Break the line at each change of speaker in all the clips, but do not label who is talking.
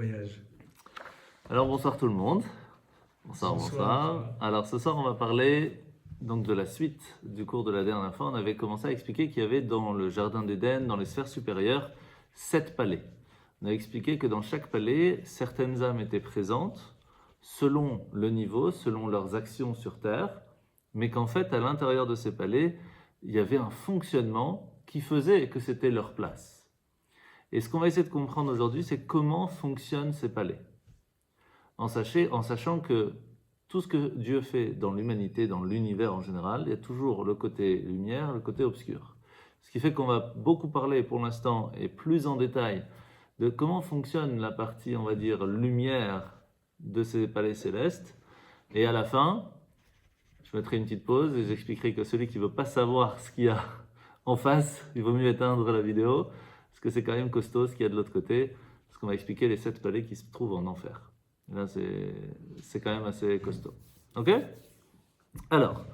voyage.
Alors bonsoir tout le monde. Bonsoir. Alors ce soir on va parler donc de la suite du cours de la dernière fois. On avait commencé à expliquer qu'il y avait dans le jardin d'Éden, dans les sphères supérieures, 7 palais. On a expliqué que dans chaque palais, certaines âmes étaient présentes selon le niveau, selon leurs actions sur terre, mais qu'en fait à l'intérieur de ces palais, il y avait un fonctionnement qui faisait que c'était leur place. Et ce qu'on va essayer de comprendre aujourd'hui, c'est comment fonctionnent ces palais. En sachant que tout ce que Dieu fait dans l'humanité, dans l'univers en général, il y a toujours le côté lumière, le côté obscur. Ce qui fait qu'on va beaucoup parler pour l'instant et plus en détail de comment fonctionne la partie, on va dire, lumière de ces palais célestes. Et à la fin, je mettrai une petite pause et j'expliquerai que celui qui ne veut pas savoir ce qu'il y a en face, il vaut mieux éteindre la vidéo, parce que c'est quand même costaud ce qu'il y a de l'autre côté, parce qu'on va expliquer les 7 palais qui se trouvent en enfer. Et là, c'est quand même assez costaud. Ok? Alors,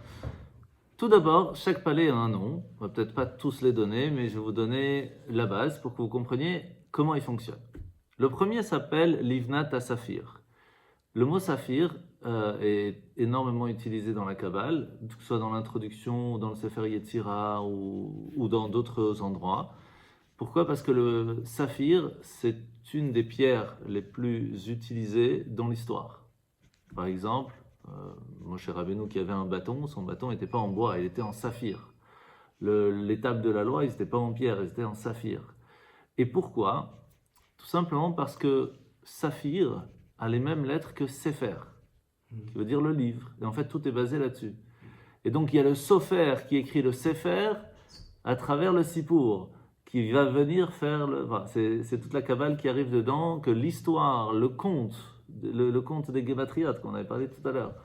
tout d'abord, chaque palais a un nom. On va peut-être pas tous les donner, mais je vais vous donner la base pour que vous compreniez comment il fonctionne. Le premier s'appelle Livnat HaSaphir. Le mot saphir est énormément utilisé dans la Kabbale, que ce soit dans l'introduction, dans le Sefer Yetzira ou dans d'autres endroits. Pourquoi? Parce que le saphir, c'est une des pierres les plus utilisées dans l'histoire. Par exemple, Moshe Rabbeinu qui avait un bâton, son bâton n'était pas en bois, il était en saphir. Les tables de la loi, ils n'étaient pas en pierre, ils étaient en saphir. Et pourquoi? Tout simplement parce que saphir a les mêmes lettres que Sefer, qui veut dire le livre. Et en fait, tout est basé là-dessus. Et donc, il y a le Sofer qui écrit le Sefer à travers le Sippour, qui va venir faire c'est toute la Kabbale qui arrive dedans, que l'histoire, le conte des Gématriotes qu'on avait parlé tout à l'heure,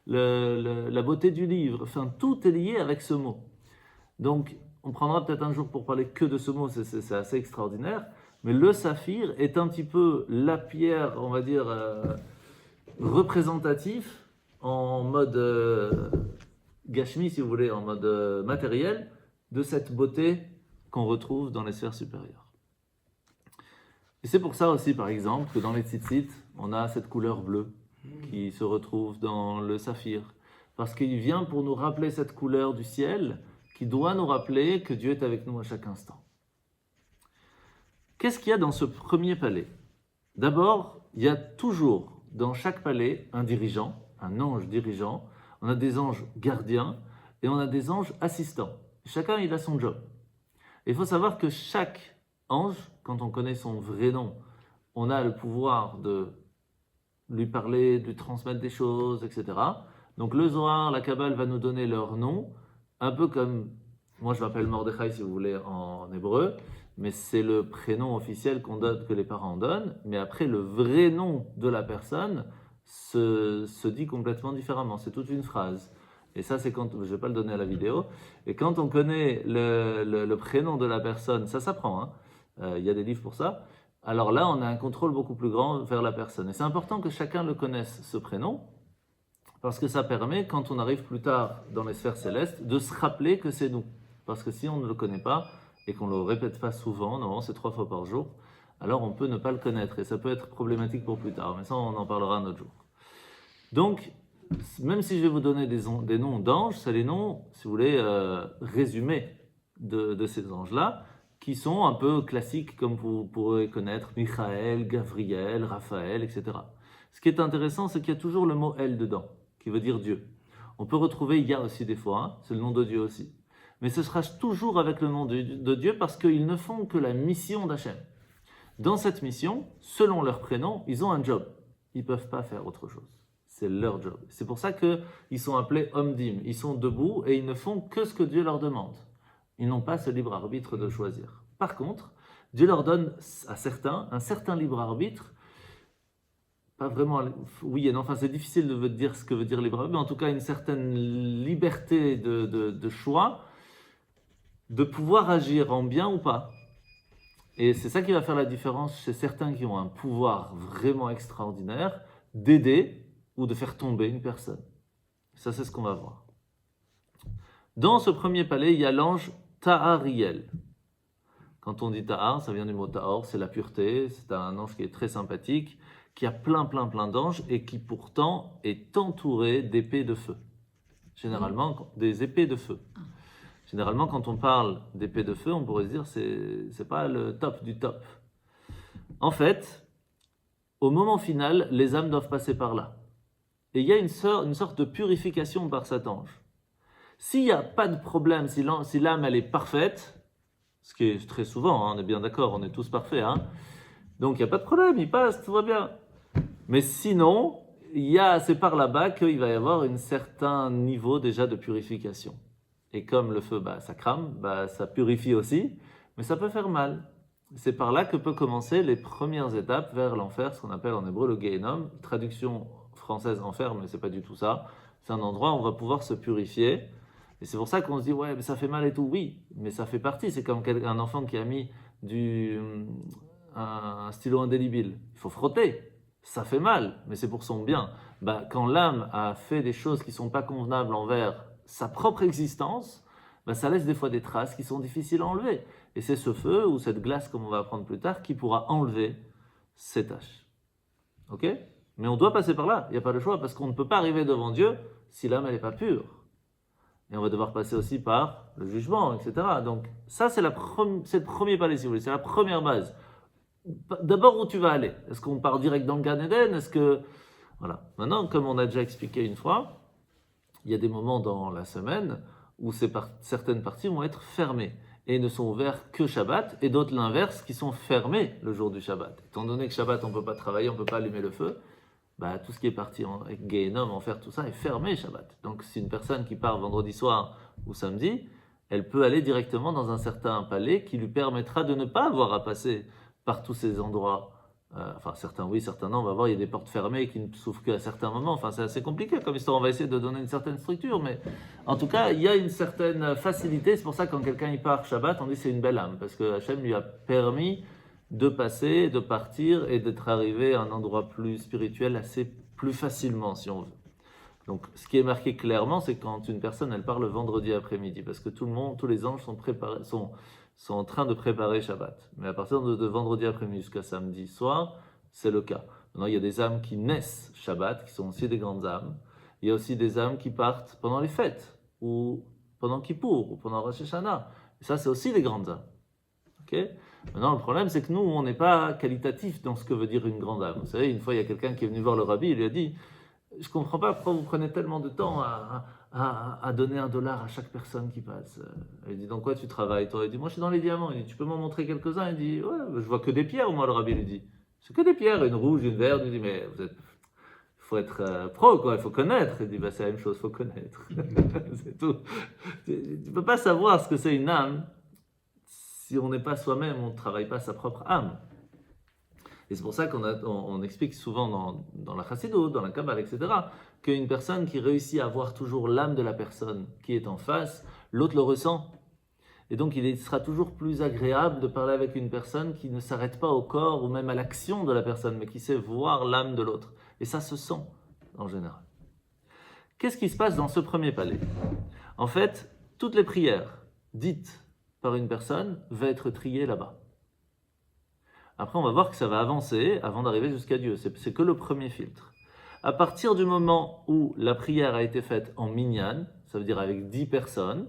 la beauté du livre, enfin, tout est lié avec ce mot. Donc, on prendra peut-être un jour pour parler que de ce mot, c'est assez extraordinaire, mais le saphir est un petit peu la pierre, on va dire, représentatif en mode gashmi, si vous voulez, en mode matériel, de cette beauté qu'on retrouve dans les sphères supérieures. Et c'est pour ça aussi, par exemple, que dans les tzitzit, on a cette couleur bleue qui se retrouve dans le saphir. Parce qu'il vient pour nous rappeler cette couleur du ciel, qui doit nous rappeler que Dieu est avec nous à chaque instant. Qu'est-ce qu'il y a dans ce premier palais? D'abord, il y a toujours dans chaque palais un dirigeant, un ange dirigeant. On a des anges gardiens et on a des anges assistants. Chacun, il a son job. Il faut savoir que chaque ange, quand on connaît son vrai nom, on a le pouvoir de lui parler, de lui transmettre des choses, etc. Donc le Zohar, la Kabbale va nous donner leur nom, un peu comme, moi je m'appelle Mordechai si vous voulez en hébreu, mais c'est le prénom officiel qu'on donne, que les parents donnent, mais après le vrai nom de la personne se dit complètement différemment, c'est toute une phrase. Et ça, c'est quand, je ne vais pas le donner à la vidéo, et quand on connaît le prénom de la personne, ça s'apprend, hein. Y a des livres pour ça, alors là, on a un contrôle beaucoup plus grand vers la personne. Et c'est important que chacun le connaisse, ce prénom, parce que ça permet, quand on arrive plus tard dans les sphères célestes, de se rappeler que c'est nous. Parce que si on ne le connaît pas, et qu'on ne le répète pas souvent, normalement c'est 3 fois par jour, alors on peut ne pas le connaître, et ça peut être problématique pour plus tard, mais ça on en parlera un autre jour. Donc, même si je vais vous donner des noms d'anges, c'est les noms, si vous voulez, résumés de ces anges-là, qui sont un peu classiques, comme vous pourrez connaître Michael, Gabriel, Raphaël, etc. Ce qui est intéressant, c'est qu'il y a toujours le mot El dedans, qui veut dire Dieu. On peut retrouver Yah aussi des fois, hein, c'est le nom de Dieu aussi. Mais ce sera toujours avec le nom de Dieu parce qu'ils ne font que la mission d'Hachem. Dans cette mission, selon leur prénom, ils ont un job. Ils ne peuvent pas faire autre chose. C'est leur job. C'est pour ça qu'ils sont appelés Omdim. Ils sont debout et ils ne font que ce que Dieu leur demande. Ils n'ont pas ce libre arbitre de choisir. Par contre, Dieu leur donne à certains un certain libre arbitre. Pas vraiment, oui et non, enfin c'est difficile de dire ce que veut dire libre arbitre, mais en tout cas une certaine liberté de choix, de pouvoir agir en bien ou pas. Et c'est ça qui va faire la différence chez certains qui ont un pouvoir vraiment extraordinaire d'aider ou de faire tomber une personne. Ça, c'est ce qu'on va voir. Dans ce premier palais, il y a l'ange Tahariel. Quand on dit Tahar, ça vient du mot Tahor, c'est la pureté, c'est un ange qui est très sympathique, qui a plein d'anges et qui pourtant est entouré d'épées de feu. Généralement, des épées de feu. Généralement, quand on parle d'épées de feu, on pourrait se dire c'est pas le top du top. En fait, au moment final, les âmes doivent passer par là. Et il y a une sorte de purification par cet ange. S'il n'y a pas de problème, si l'âme elle est parfaite, ce qui est très souvent, hein, on est bien d'accord, on est tous parfaits, hein, donc il n'y a pas de problème, il passe, tout va bien. Mais sinon, c'est par là-bas qu'il va y avoir un certain niveau déjà de purification. Et comme le feu, ça crame, ça purifie aussi, mais ça peut faire mal. C'est par là que peut commencer les premières étapes vers l'enfer, ce qu'on appelle en hébreu le Gehenom. Traduction française enfer, mais c'est pas du tout ça. C'est un endroit où on va pouvoir se purifier. Et c'est pour ça qu'on se dit, ouais, mais ça fait mal et tout. Oui, mais ça fait partie. C'est comme un enfant qui a mis un stylo indélébile. Il faut frotter. Ça fait mal, mais c'est pour son bien. Quand l'âme a fait des choses qui ne sont pas convenables envers sa propre existence, ça laisse des fois des traces qui sont difficiles à enlever. Et c'est ce feu ou cette glace, comme on va apprendre plus tard, qui pourra enlever ces tâches. Ok ? Mais on doit passer par là, il n'y a pas de choix, parce qu'on ne peut pas arriver devant Dieu si l'âme n'est pas pure. Et on va devoir passer aussi par le jugement, etc. Donc ça, c'est le premier palier, si vous voulez, c'est la première base. D'abord, où tu vas aller ? Est-ce qu'on part direct dans le Gan Eden ? Voilà. Maintenant, comme on a déjà expliqué une fois, il y a des moments dans la semaine où certaines parties vont être fermées et ne sont ouvertes que Shabbat, et d'autres l'inverse, qui sont fermées le jour du Shabbat. Étant donné que Shabbat, on ne peut pas travailler, on ne peut pas allumer le feu, tout ce qui est parti avec Gehenom, enfer, tout ça est fermé Shabbat. Donc si une personne qui part vendredi soir ou samedi, elle peut aller directement dans un certain palais qui lui permettra de ne pas avoir à passer par tous ces endroits. Certains oui, certains non. On va voir, il y a des portes fermées qui ne s'ouvrent qu'à certains moments. C'est assez compliqué comme histoire. On va essayer de donner une certaine structure, mais en tout cas, il y a une certaine facilité. C'est pour ça que quand quelqu'un y part Shabbat, on dit c'est une belle âme, parce que Hachem lui a permis de passer, de partir et d'être arrivé à un endroit plus spirituel plus facilement, si on veut. Donc, ce qui est marqué clairement, c'est quand une personne, elle part le vendredi après-midi, parce que tous les anges sont en train de préparer Shabbat. Mais à partir de vendredi après-midi jusqu'à samedi soir, c'est le cas. Maintenant, il y a des âmes qui naissent Shabbat, qui sont aussi des grandes âmes. Il y a aussi des âmes qui partent pendant les fêtes, ou pendant Kippour, ou pendant Rosh Hashanah. Et ça, c'est aussi des grandes âmes. Okay ? Maintenant, le problème, c'est que nous, on n'est pas qualitatif dans ce que veut dire une grande âme. Vous savez, une fois, il y a quelqu'un qui est venu voir le rabbi, il lui a dit « Je ne comprends pas pourquoi vous prenez tellement de temps à donner $1 à chaque personne qui passe. » Il dit « Dans quoi tu travailles, toi ?» Il dit « Moi, je suis dans les diamants. » Il dit « Tu peux m'en montrer quelques-uns ?» Il dit « Ouais, je vois que des pierres, moi, le rabbi lui dit. C'est que des pierres, une rouge, une verte. » Il dit « Mais il faut être pro, quoi, il faut connaître. » Il dit « C'est la même chose, il faut connaître. » C'est tout. Tu ne peux pas savoir ce que c'est une âme. Si on n'est pas soi-même, on ne travaille pas sa propre âme. Et c'est pour ça qu'on explique souvent dans la Chassidut, dans la Kabbale, etc., qu'une personne qui réussit à voir toujours l'âme de la personne qui est en face, l'autre le ressent. Et donc il sera toujours plus agréable de parler avec une personne qui ne s'arrête pas au corps ou même à l'action de la personne, mais qui sait voir l'âme de l'autre. Et ça se sent, en général. Qu'est-ce qui se passe dans ce premier palais ? En fait, toutes les prières dites par une personne va être triée là-bas. Après, on va voir que ça va avancer avant d'arriver jusqu'à Dieu. C'est que le premier filtre. À partir du moment où la prière a été faite en minyan, ça veut dire avec 10 personnes,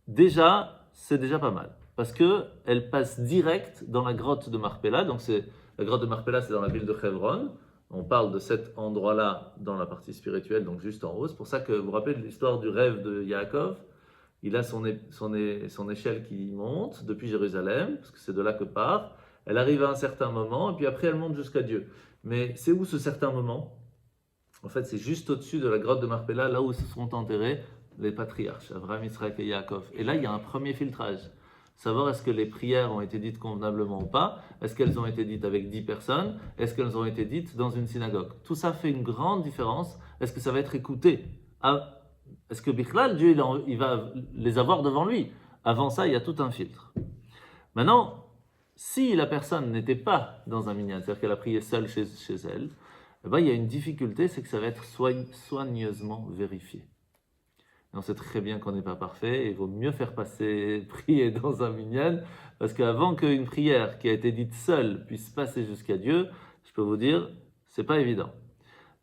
c'est déjà pas mal. Parce qu'elle passe direct dans la grotte de Marpella. Donc la grotte de Marpella, c'est dans la ville de Hebron. On parle de cet endroit-là dans la partie spirituelle, donc juste en haut. C'est pour ça que vous vous rappelez de l'histoire du rêve de Yaakov. Il a son échelle qui monte depuis Jérusalem, parce que c'est de là que part. Elle arrive à un certain moment, et puis après elle monte jusqu'à Dieu. Mais c'est où ce certain moment ? En fait, c'est juste au-dessus de la grotte de Marpella, là où se sont enterrés les patriarches, Abraham, Israël et Yaakov. Et là, il y a un premier filtrage. Savoir est-ce que les prières ont été dites convenablement ou pas, est-ce qu'elles ont été dites avec 10 personnes, est-ce qu'elles ont été dites dans une synagogue. Tout ça fait une grande différence. Est-ce que ça va être écouté ? Est-ce que Bichlal, Dieu, il va les avoir devant lui ? Avant ça, il y a tout un filtre. Maintenant, si la personne n'était pas dans un minyan, c'est-à-dire qu'elle a prié seule chez elle, il y a une difficulté, c'est que ça va être soigneusement vérifié. Et on sait très bien qu'on n'est pas parfait. Et il vaut mieux faire passer prier dans un minyan, parce qu'avant qu'une prière qui a été dite seule puisse passer jusqu'à Dieu, je peux vous dire, c'est pas évident.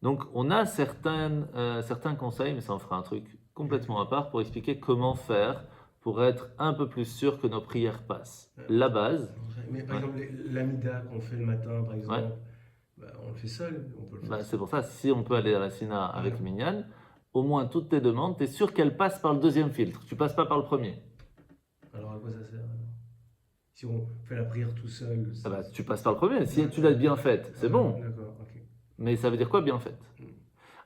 Donc on a certains conseils, mais ça en fera un truc complètement à part pour expliquer comment faire pour être un peu plus sûr que nos prières passent. La base.
Mais par exemple, l'amida qu'on fait le matin, par exemple,
Ouais.
on le fait seul, on peut le faire
C'est
seul.
pour ça, si on peut aller à la Sina avec Minyan, au moins toutes tes demandes, tu es sûr qu'elles passent par le deuxième filtre. Tu passes pas par le premier.
Alors à quoi ça sert alors? Si on fait la prière tout seul,
Tu passes par le premier. Si tu l'as bien faite, c'est bon.
D'accord, ok.
Mais ça veut dire quoi bien faite?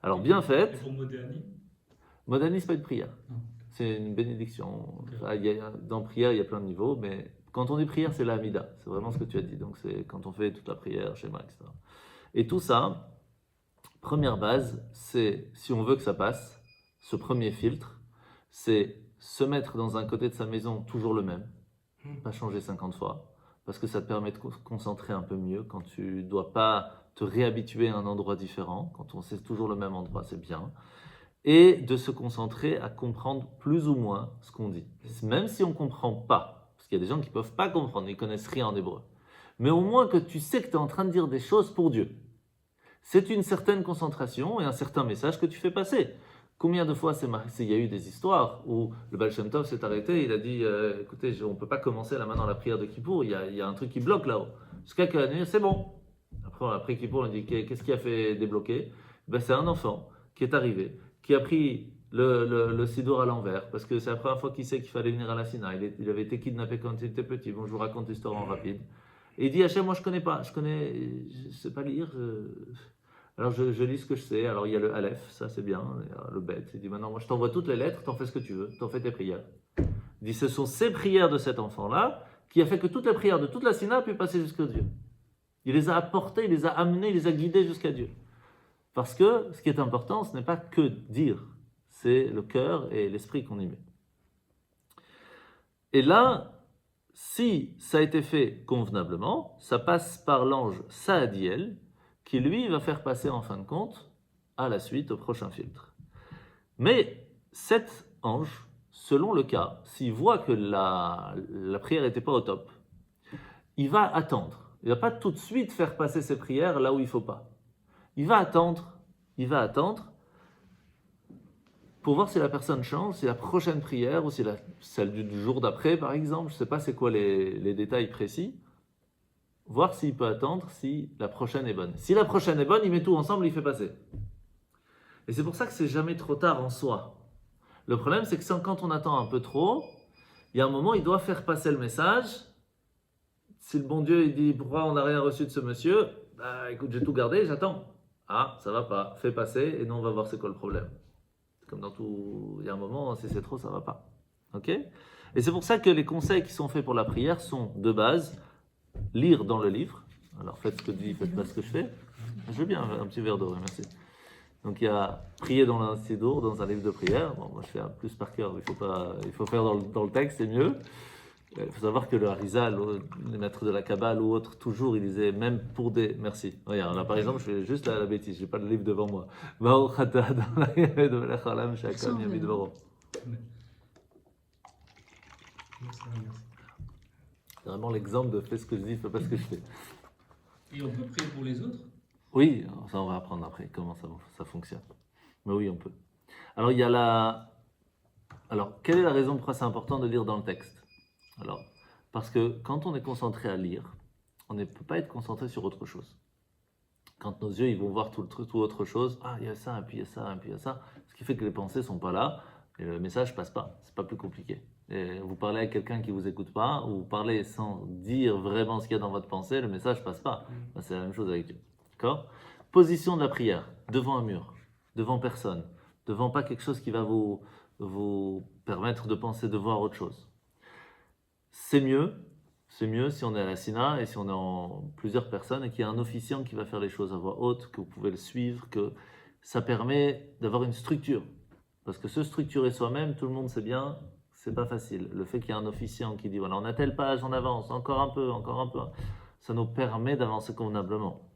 Alors bien faite,
Et pour Modéani?
Modani, c'est pas une prière.
Non.
C'est une bénédiction.
Ok.
Dans prière, il y a plein de niveaux, mais quand on dit prière, c'est la Hamida. C'est vraiment ce que tu as dit. Donc c'est quand on fait toute la prière, schéma, etc. Et tout ça, première base, c'est si on veut que ça passe, ce premier filtre, c'est se mettre dans un côté de sa maison toujours le même, pas changer 50 fois, parce que ça te permet de te concentrer un peu mieux quand tu dois pas te réhabituer à un endroit différent. Quand on sait toujours le même endroit, c'est bien. Et de se concentrer à comprendre plus ou moins ce qu'on dit. Même si on ne comprend pas, parce qu'il y a des gens qui ne peuvent pas comprendre, ils ne connaissent rien en hébreu. Mais au moins que tu sais que tu es en train de dire des choses pour Dieu. C'est une certaine concentration et un certain message que tu fais passer. Combien de fois il y a eu des histoires où le Baal Shem Tov s'est arrêté, il a dit écoutez, on ne peut pas commencer là maintenant la prière de Kippour, il y a un truc qui bloque là-haut. Jusqu'à que la nuit, c'est bon. Après Kippour, on dit qu'est-ce qui a fait débloquer? C'est un enfant qui est arrivé, qui a pris le Sidour à l'envers, parce que c'est la première fois qu'il sait qu'il fallait venir à la Sina. Il avait été kidnappé quand il était petit. Bon, je vous raconte l'histoire en rapide. Et il dit Hachem, moi je connais pas, je sais pas lire. Alors je lis ce que je sais. Alors il y a le Aleph, ça c'est bien, le Bet. Il dit maintenant, moi je t'envoie toutes les lettres, t'en fais ce que tu veux, t'en fais tes prières. Il dit ce sont ces prières de cet enfant-là qui a fait que toutes les prières de toute la Sina puissent passer jusqu'à Dieu. Il les a apportées, il les a amenées, il les a guidées jusqu'à Dieu. Parce que ce qui est important, ce n'est pas que dire, c'est le cœur et l'esprit qu'on y met. Et là, si ça a été fait convenablement, ça passe par l'ange Saadiel, qui lui va faire passer en fin de compte à la suite au prochain filtre. Mais cet ange, selon le cas, s'il voit que la prière n'était pas au top, il va attendre. Il ne va pas tout de suite faire passer ses prières là où il ne faut pas. Il va attendre pour voir si la personne change, si la prochaine prière ou si celle du jour d'après, par exemple, je ne sais pas c'est quoi les détails précis, voir s'il peut attendre si la prochaine est bonne. Si la prochaine est bonne, il met tout ensemble, il fait passer. Et c'est pour ça que c'est jamais trop tard en soi. Le problème, c'est que quand on attend un peu trop, il y a un moment, il doit faire passer le message. Si le bon Dieu il dit pourquoi on n'a rien reçu de ce monsieur, écoute, j'ai tout gardé, j'attends. Ah, ça va pas, fais passer et nous on va voir c'est quoi le problème. Comme dans tout, il y a un moment, si c'est trop, ça va pas. Ok? Et c'est pour ça que les conseils qui sont faits pour la prière sont de base lire dans le livre. Alors faites ce que je dis, faites pas ce que je fais. Je veux bien un petit verre d'eau, merci. Donc il y a prier dans un sidour, dans un livre de prière. Bon, moi je fais un plus par cœur, il faut faire dans le texte, c'est mieux. Il faut savoir que le Harizal, les maîtres de la Kabbale ou autres, toujours, ils disaient, même pour des... Merci. Regarde, là par exemple, je fais juste la bêtise, je n'ai pas le livre devant moi. C'est vraiment l'exemple de fais ce que je dis, fais pas ce que je fais.
Et on peut prier pour les autres?
Oui, ça on va apprendre après comment ça fonctionne. Mais oui, on peut. Alors, il y a la... Alors, quelle est la raison pourquoi c'est important de lire dans le texte? Alors, parce que quand on est concentré à lire, on ne peut pas être concentré sur autre chose. Quand nos yeux ils vont voir tout autre chose, il y a ça, et puis il y a ça, et puis il y a ça, ce qui fait que les pensées ne sont pas là, et le message ne passe pas, c'est pas plus compliqué. Et vous parlez à quelqu'un qui ne vous écoute pas, ou vous parlez sans dire vraiment ce qu'il y a dans votre pensée, le message ne passe pas. C'est la même chose avec Dieu. D'accord? Position de la prière, devant un mur, devant personne, devant pas quelque chose qui va vous permettre de penser, de voir autre chose. C'est mieux si on est à la Sina et si on est en plusieurs personnes et qu'il y a un officiant qui va faire les choses à voix haute, que vous pouvez le suivre, que ça permet d'avoir une structure. Parce que se structurer soi-même, tout le monde sait bien, c'est pas facile. Le fait qu'il y ait un officiant qui dit voilà, on a telle page, on avance, encore un peu, ça nous permet d'avancer convenablement.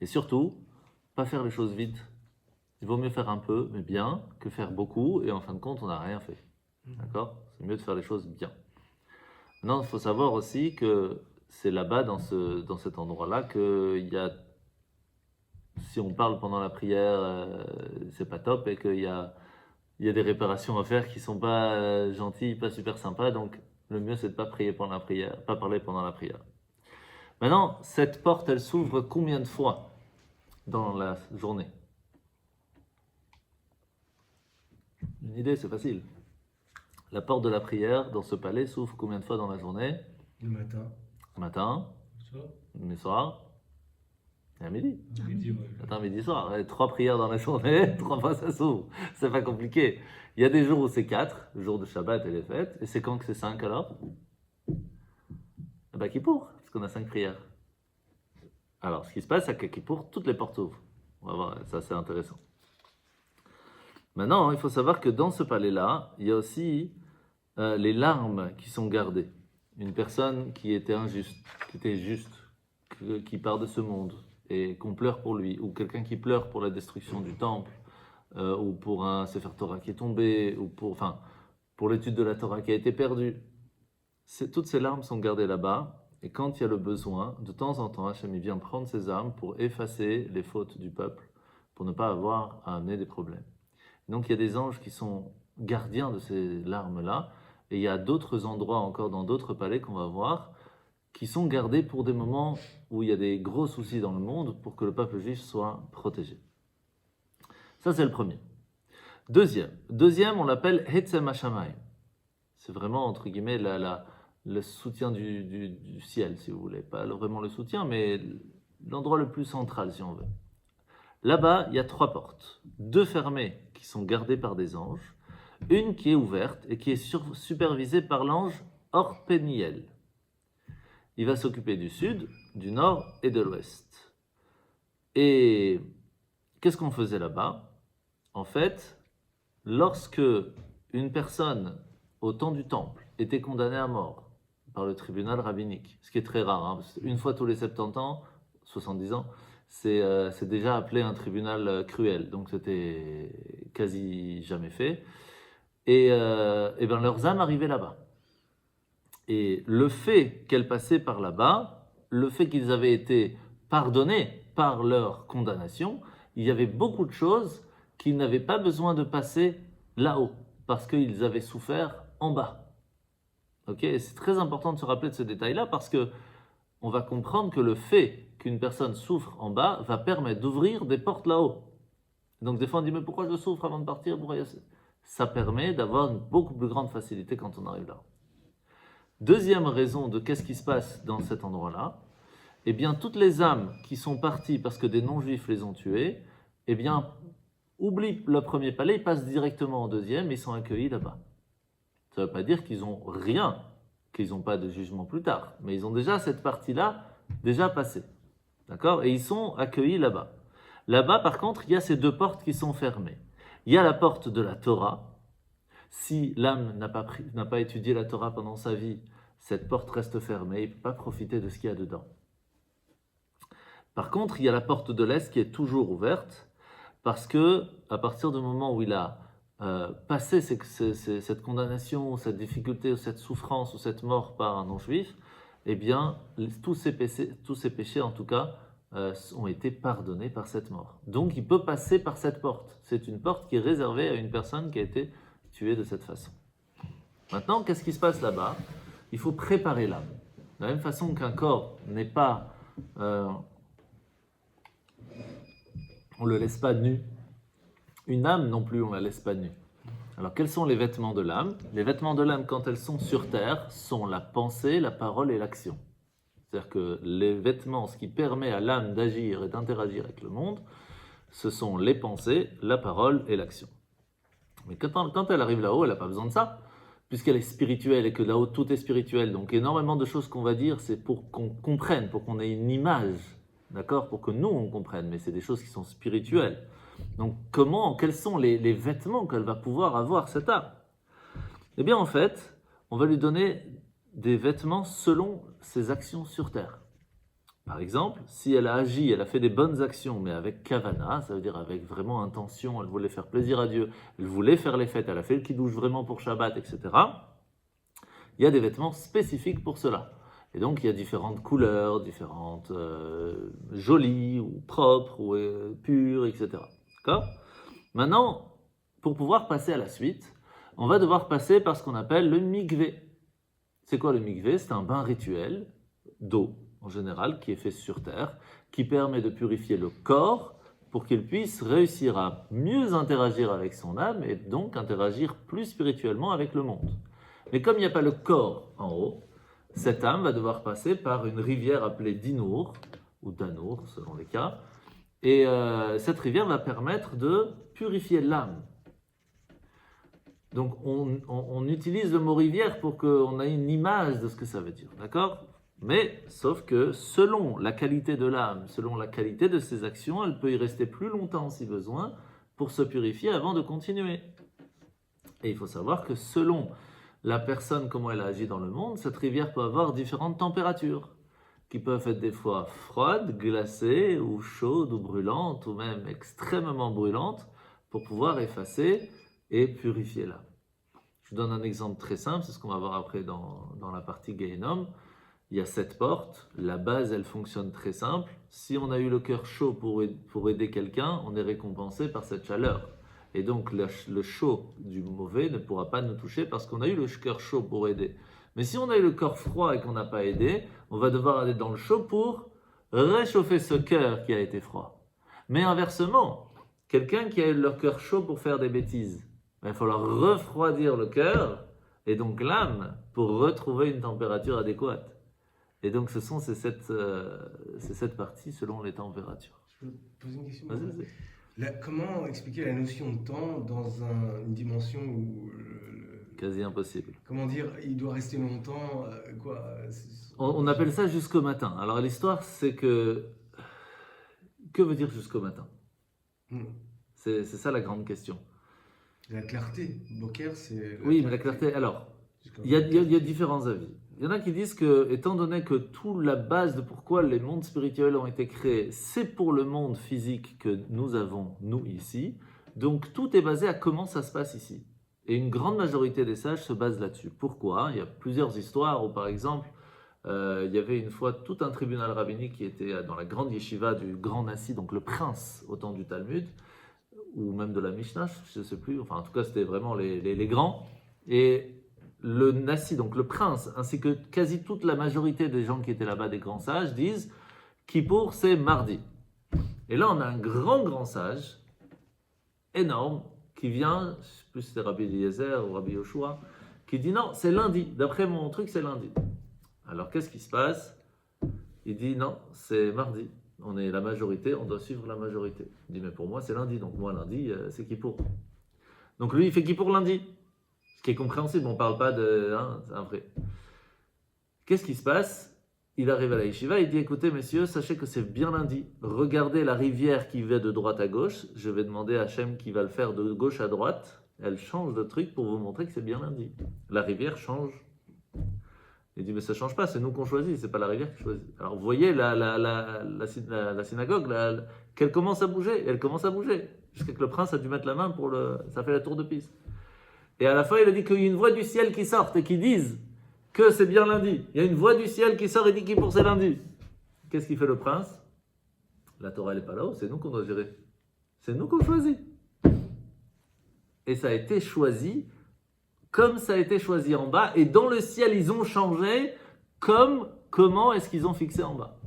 Et surtout, pas faire les choses vite Il vaut mieux faire un peu, mais bien, que faire beaucoup, et en fin de compte, on n'a rien fait. D'accord? C'est mieux de faire les choses bien. Maintenant, il faut savoir aussi que c'est là-bas, dans cet endroit-là, qu'il y a, si on parle pendant la prière, c'est pas top, et qu'il y a des réparations à faire qui sont pas gentilles, pas super sympas, donc le mieux c'est de pas prier pendant la prière, pas parler pendant la prière. Maintenant, cette porte, elle s'ouvre combien de fois dans la journée? Une idée, c'est facile. La porte de la prière dans ce palais s'ouvre combien de fois dans la journée?
Le matin.
Matin,
Ça,
le soir et à midi.
midi, ouais.
Matin, midi, soir. 3 prières dans la journée, 3 fois ça s'ouvre. C'est pas compliqué. Il y a des jours où c'est 4, le jour de Shabbat et les fêtes. Et c'est quand que c'est 5 alors? Bah Kippour, parce qu'on a 5 prières. Alors, ce qui se passe, c'est qu'à Kippour, toutes les portes s'ouvrent. On va voir, ça c'est intéressant. Maintenant, il faut savoir que dans ce palais-là, il y a aussi les larmes qui sont gardées. Une personne qui était injuste, qui était juste, qui part de ce monde et qu'on pleure pour lui, ou quelqu'un qui pleure pour la destruction du temple, ou pour un Sefer Torah qui est tombé, ou pour l'étude de la Torah qui a été perdue. Toutes ces larmes sont gardées là-bas, et quand il y a le besoin, de temps en temps, Hachem vient prendre ces armes pour effacer les fautes du peuple, pour ne pas avoir à amener des problèmes. Donc il y a des anges qui sont gardiens de ces larmes-là, et il y a d'autres endroits encore dans d'autres palais qu'on va voir, qui sont gardés pour des moments où il y a des gros soucis dans le monde, pour que le peuple juif soit protégé. Ça c'est le premier. Deuxième, on l'appelle Hetzem Hashamayim. C'est vraiment, entre guillemets, le soutien du ciel, si vous voulez. Pas vraiment le soutien, mais l'endroit le plus central, si on veut. Là-bas, il y a 3 portes. 2 fermées qui sont gardées par des anges. Une qui est ouverte et qui est supervisée par l'ange Orpeniel. Il va s'occuper du sud, du nord et de l'ouest. Et qu'est-ce qu'on faisait là-bas? En fait, lorsque une personne, au temps du temple, était condamnée à mort par le tribunal rabbinique, ce qui est très rare, hein, parce une fois tous les 70 ans, 70 ans, c'est déjà appelé un tribunal cruel, donc c'était quasi jamais fait. Et ben leurs âmes arrivaient là-bas. Et le fait qu'elles passaient par là-bas, le fait qu'ils avaient été pardonnés par leur condamnation, il y avait beaucoup de choses qu'ils n'avaient pas besoin de passer là-haut, parce qu'ils avaient souffert en bas. Ok, et c'est très important de se rappeler de ce détail-là, parce que on va comprendre que le fait qu'une personne souffre en bas va permettre d'ouvrir des portes là-haut. Donc des fois on dit, mais pourquoi je souffre avant de partir? Ça permet d'avoir une beaucoup plus grande facilité quand on arrive là. Deuxième raison de qu'est-ce qui se passe dans cet endroit-là, eh bien toutes les âmes qui sont parties parce que des non-juifs les ont tués, eh bien oublient le premier palais, ils passent directement au deuxième et ils sont accueillis là-bas. Ça ne veut pas dire qu'ils n'ont rien, qu'ils n'ont pas de jugement plus tard, mais ils ont déjà cette partie-là déjà passée. D'accord? Et ils sont accueillis là-bas. Là-bas, par contre, il y a ces 2 portes qui sont fermées. Il y a la porte de la Torah. Si l'âme n'a pas étudié la Torah pendant sa vie, cette porte reste fermée, il ne peut pas profiter de ce qu'il y a dedans. Par contre, il y a la porte de l'Est qui est toujours ouverte, parce que à partir du moment où il a passé cette condamnation, cette difficulté, ou cette souffrance, ou cette mort par un non-juif, eh bien, tous ses péchés, en tout cas, ont été pardonnés par cette mort. Donc, il peut passer par cette porte. C'est une porte qui est réservée à une personne qui a été tuée de cette façon. Maintenant, qu'est-ce qui se passe là-bas? Il faut préparer l'âme. De la même façon qu'un corps n'est pas... on ne le laisse pas nu. Une âme non plus, on ne la laisse pas nue. Alors, quels sont les vêtements de l'âme? Les vêtements de l'âme, quand elles sont sur terre, sont la pensée, la parole et l'action. C'est-à-dire que les vêtements, ce qui permet à l'âme d'agir et d'interagir avec le monde, ce sont les pensées, la parole et l'action. Mais quand elle arrive là-haut, elle n'a pas besoin de ça, puisqu'elle est spirituelle et que là-haut, tout est spirituel. Donc, énormément de choses qu'on va dire, c'est pour qu'on comprenne, pour qu'on ait une image, d'accord? Pour que nous, on comprenne, mais c'est des choses qui sont spirituelles. Donc, quels sont les vêtements qu'elle va pouvoir avoir, cette âme? Eh bien, en fait, on va lui donner des vêtements selon ses actions sur terre. Par exemple, si elle a agi, elle a fait des bonnes actions, mais avec kavana, ça veut dire avec vraiment intention, elle voulait faire plaisir à Dieu, elle voulait faire les fêtes, elle a fait le kiddush vraiment pour Shabbat, etc. Il y a des vêtements spécifiques pour cela. Et donc, il y a différentes couleurs, différentes jolies, ou propres, ou pures, etc. D'accord? Maintenant, pour pouvoir passer à la suite, on va devoir passer par ce qu'on appelle le mikvé. C'est quoi le mikvé? C'est un bain rituel d'eau, en général, qui est fait sur terre, qui permet de purifier le corps pour qu'il puisse réussir à mieux interagir avec son âme et donc interagir plus spirituellement avec le monde. Mais comme il n'y a pas le corps en haut, cette âme va devoir passer par une rivière appelée Dinour, ou Danour selon les cas, et cette rivière va permettre de purifier l'âme. Donc on utilise le mot rivière pour qu'on ait une image de ce que ça veut dire, d'accord? Mais sauf que selon la qualité de l'âme, selon la qualité de ses actions, elle peut y rester plus longtemps si besoin pour se purifier avant de continuer. Et il faut savoir que selon la personne, comment elle a agi dans le monde, cette rivière peut avoir différentes températures, qui peuvent être des fois froides, glacées, ou chaudes, ou brûlantes, ou même extrêmement brûlantes, pour pouvoir effacer et purifier l'âme. Je vous donne un exemple très simple, c'est ce qu'on va voir après dans la partie Gehinnom. Il y a 7 portes, la base elle fonctionne très simple. Si on a eu le cœur chaud pour aider quelqu'un, on est récompensé par cette chaleur. Et donc le chaud du mauvais ne pourra pas nous toucher parce qu'on a eu le cœur chaud pour aider. Mais si on a eu le corps froid et qu'on n'a pas aidé, on va devoir aller dans le chaud pour réchauffer ce cœur qui a été froid. Mais inversement, quelqu'un qui a eu le cœur chaud pour faire des bêtises, il va falloir refroidir le cœur et donc l'âme pour retrouver une température adéquate. Et donc c'est cette partie selon les températures.
Je peux poser une question?
Vas-y.
Comment expliquer la notion de temps dans une dimension où
Quasi impossible.
comment dire, il doit rester longtemps, quoi?
On appelle ça jusqu'au matin. Alors l'histoire, c'est que veut dire jusqu'au matin? C'est ça la grande question.
La clarté, Boker, c'est...
Oui, mais la clarté, alors, il y a différents avis. Il y en a qui disent que, étant donné que toute la base de pourquoi les mondes spirituels ont été créés, c'est pour le monde physique que nous avons, nous, ici, donc tout est basé à comment ça se passe ici. Et une grande majorité des sages se basent là-dessus. Pourquoi? Il y a plusieurs histoires où, par exemple, il y avait une fois tout un tribunal rabbinique qui était dans la grande yeshiva du grand Nassi, donc le prince au temps du Talmud, ou même de la Mishnah, je ne sais plus, enfin en tout cas c'était vraiment les grands. Et le Nassi, donc le prince, ainsi que quasi toute la majorité des gens qui étaient là-bas, des grands sages, disent Kippour c'est mardi. Et là on a un grand sage, énorme, qui vient, je ne sais plus si c'était Rabbi Eliezer ou Rabbi Yoshua, qui dit non, c'est lundi, d'après mon truc c'est lundi. Alors qu'est-ce qui se passe? Il dit non, c'est mardi. On est la majorité, on doit suivre la majorité. Il dit mais pour moi c'est lundi, donc moi lundi c'est Kippour. Donc lui il fait Kippour lundi, ce qui est compréhensible, on ne parle pas de... c'est un vrai. Qu'est-ce qui se passe? Il arrive à la yeshiva, il dit écoutez messieurs, sachez que c'est bien lundi. Regardez la rivière qui va de droite à gauche, je vais demander à Hachem qui va le faire de gauche à droite, elle change de truc pour vous montrer que c'est bien lundi. La rivière change. Il dit mais ça ne change pas, c'est nous qu'on choisit, c'est pas la rivière qui choisit. Alors vous voyez la synagogue, qu'elle commence à bouger, elle commence à bouger, jusqu'à que le prince a dû mettre la main pour ça fait la tour de piste. Et à la fin il a dit qu'il y a une voix du ciel qui sort et qui dise que c'est bien lundi. Il y a une voix du ciel qui sort et dit pour c'est lundi. Qu'est-ce qu'il fait le prince? La Torah elle n'est pas là-haut, c'est nous qu'on doit gérer. C'est nous qu'on choisit. Et ça a été choisi comme ça a été choisi en bas, et dans le ciel, ils ont changé comment est-ce qu'ils ont fixé en bas.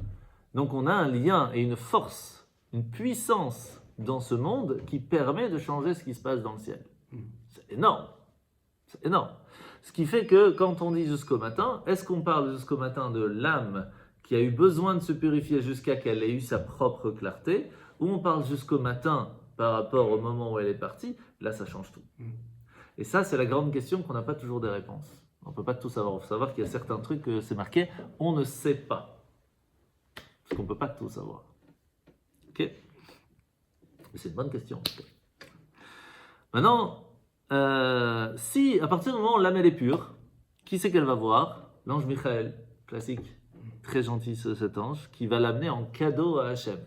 Donc on a un lien et une force, une puissance dans ce monde qui permet de changer ce qui se passe dans le ciel. C'est énorme. C'est énorme. Ce qui fait que quand on dit jusqu'au matin, est-ce qu'on parle jusqu'au matin de l'âme qui a eu besoin de se purifier jusqu'à qu'elle ait eu sa propre clarté, ou on parle jusqu'au matin par rapport au moment où elle est partie? Là, ça change tout. Et ça, c'est la grande question qu'on n'a pas toujours des réponses. On ne peut pas tout savoir. Il faut savoir qu'il y a certains trucs que c'est marqué, on ne sait pas. Parce qu'on ne peut pas tout savoir. Ok? Mais c'est une bonne question. Maintenant, si à partir du moment où l'âme elle est pure, qui c'est qu'elle va voir? L'ange Michael, classique. très gentil cet ange, qui va l'amener en cadeau à Hachem.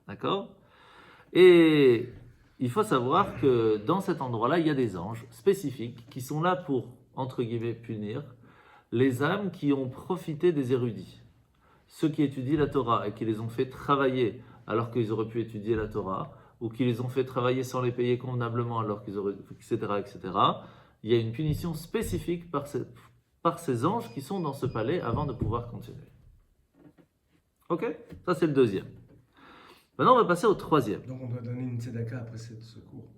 D'accord? Et il faut savoir que dans cet endroit-là, il y a des anges spécifiques qui sont là pour, entre guillemets, punir les âmes qui ont profité des érudits. Ceux qui étudient la Torah et qui les ont fait travailler alors qu'ils auraient pu étudier la Torah, ou qui les ont fait travailler sans les payer convenablement alors qu'ils auraient, etc., etc. Il y a une punition spécifique par ces anges qui sont dans ce palais avant de pouvoir continuer. Ok? Ça c'est le deuxième. Maintenant on va passer au troisième.
Donc on doit donner une tzedaka après ce cours.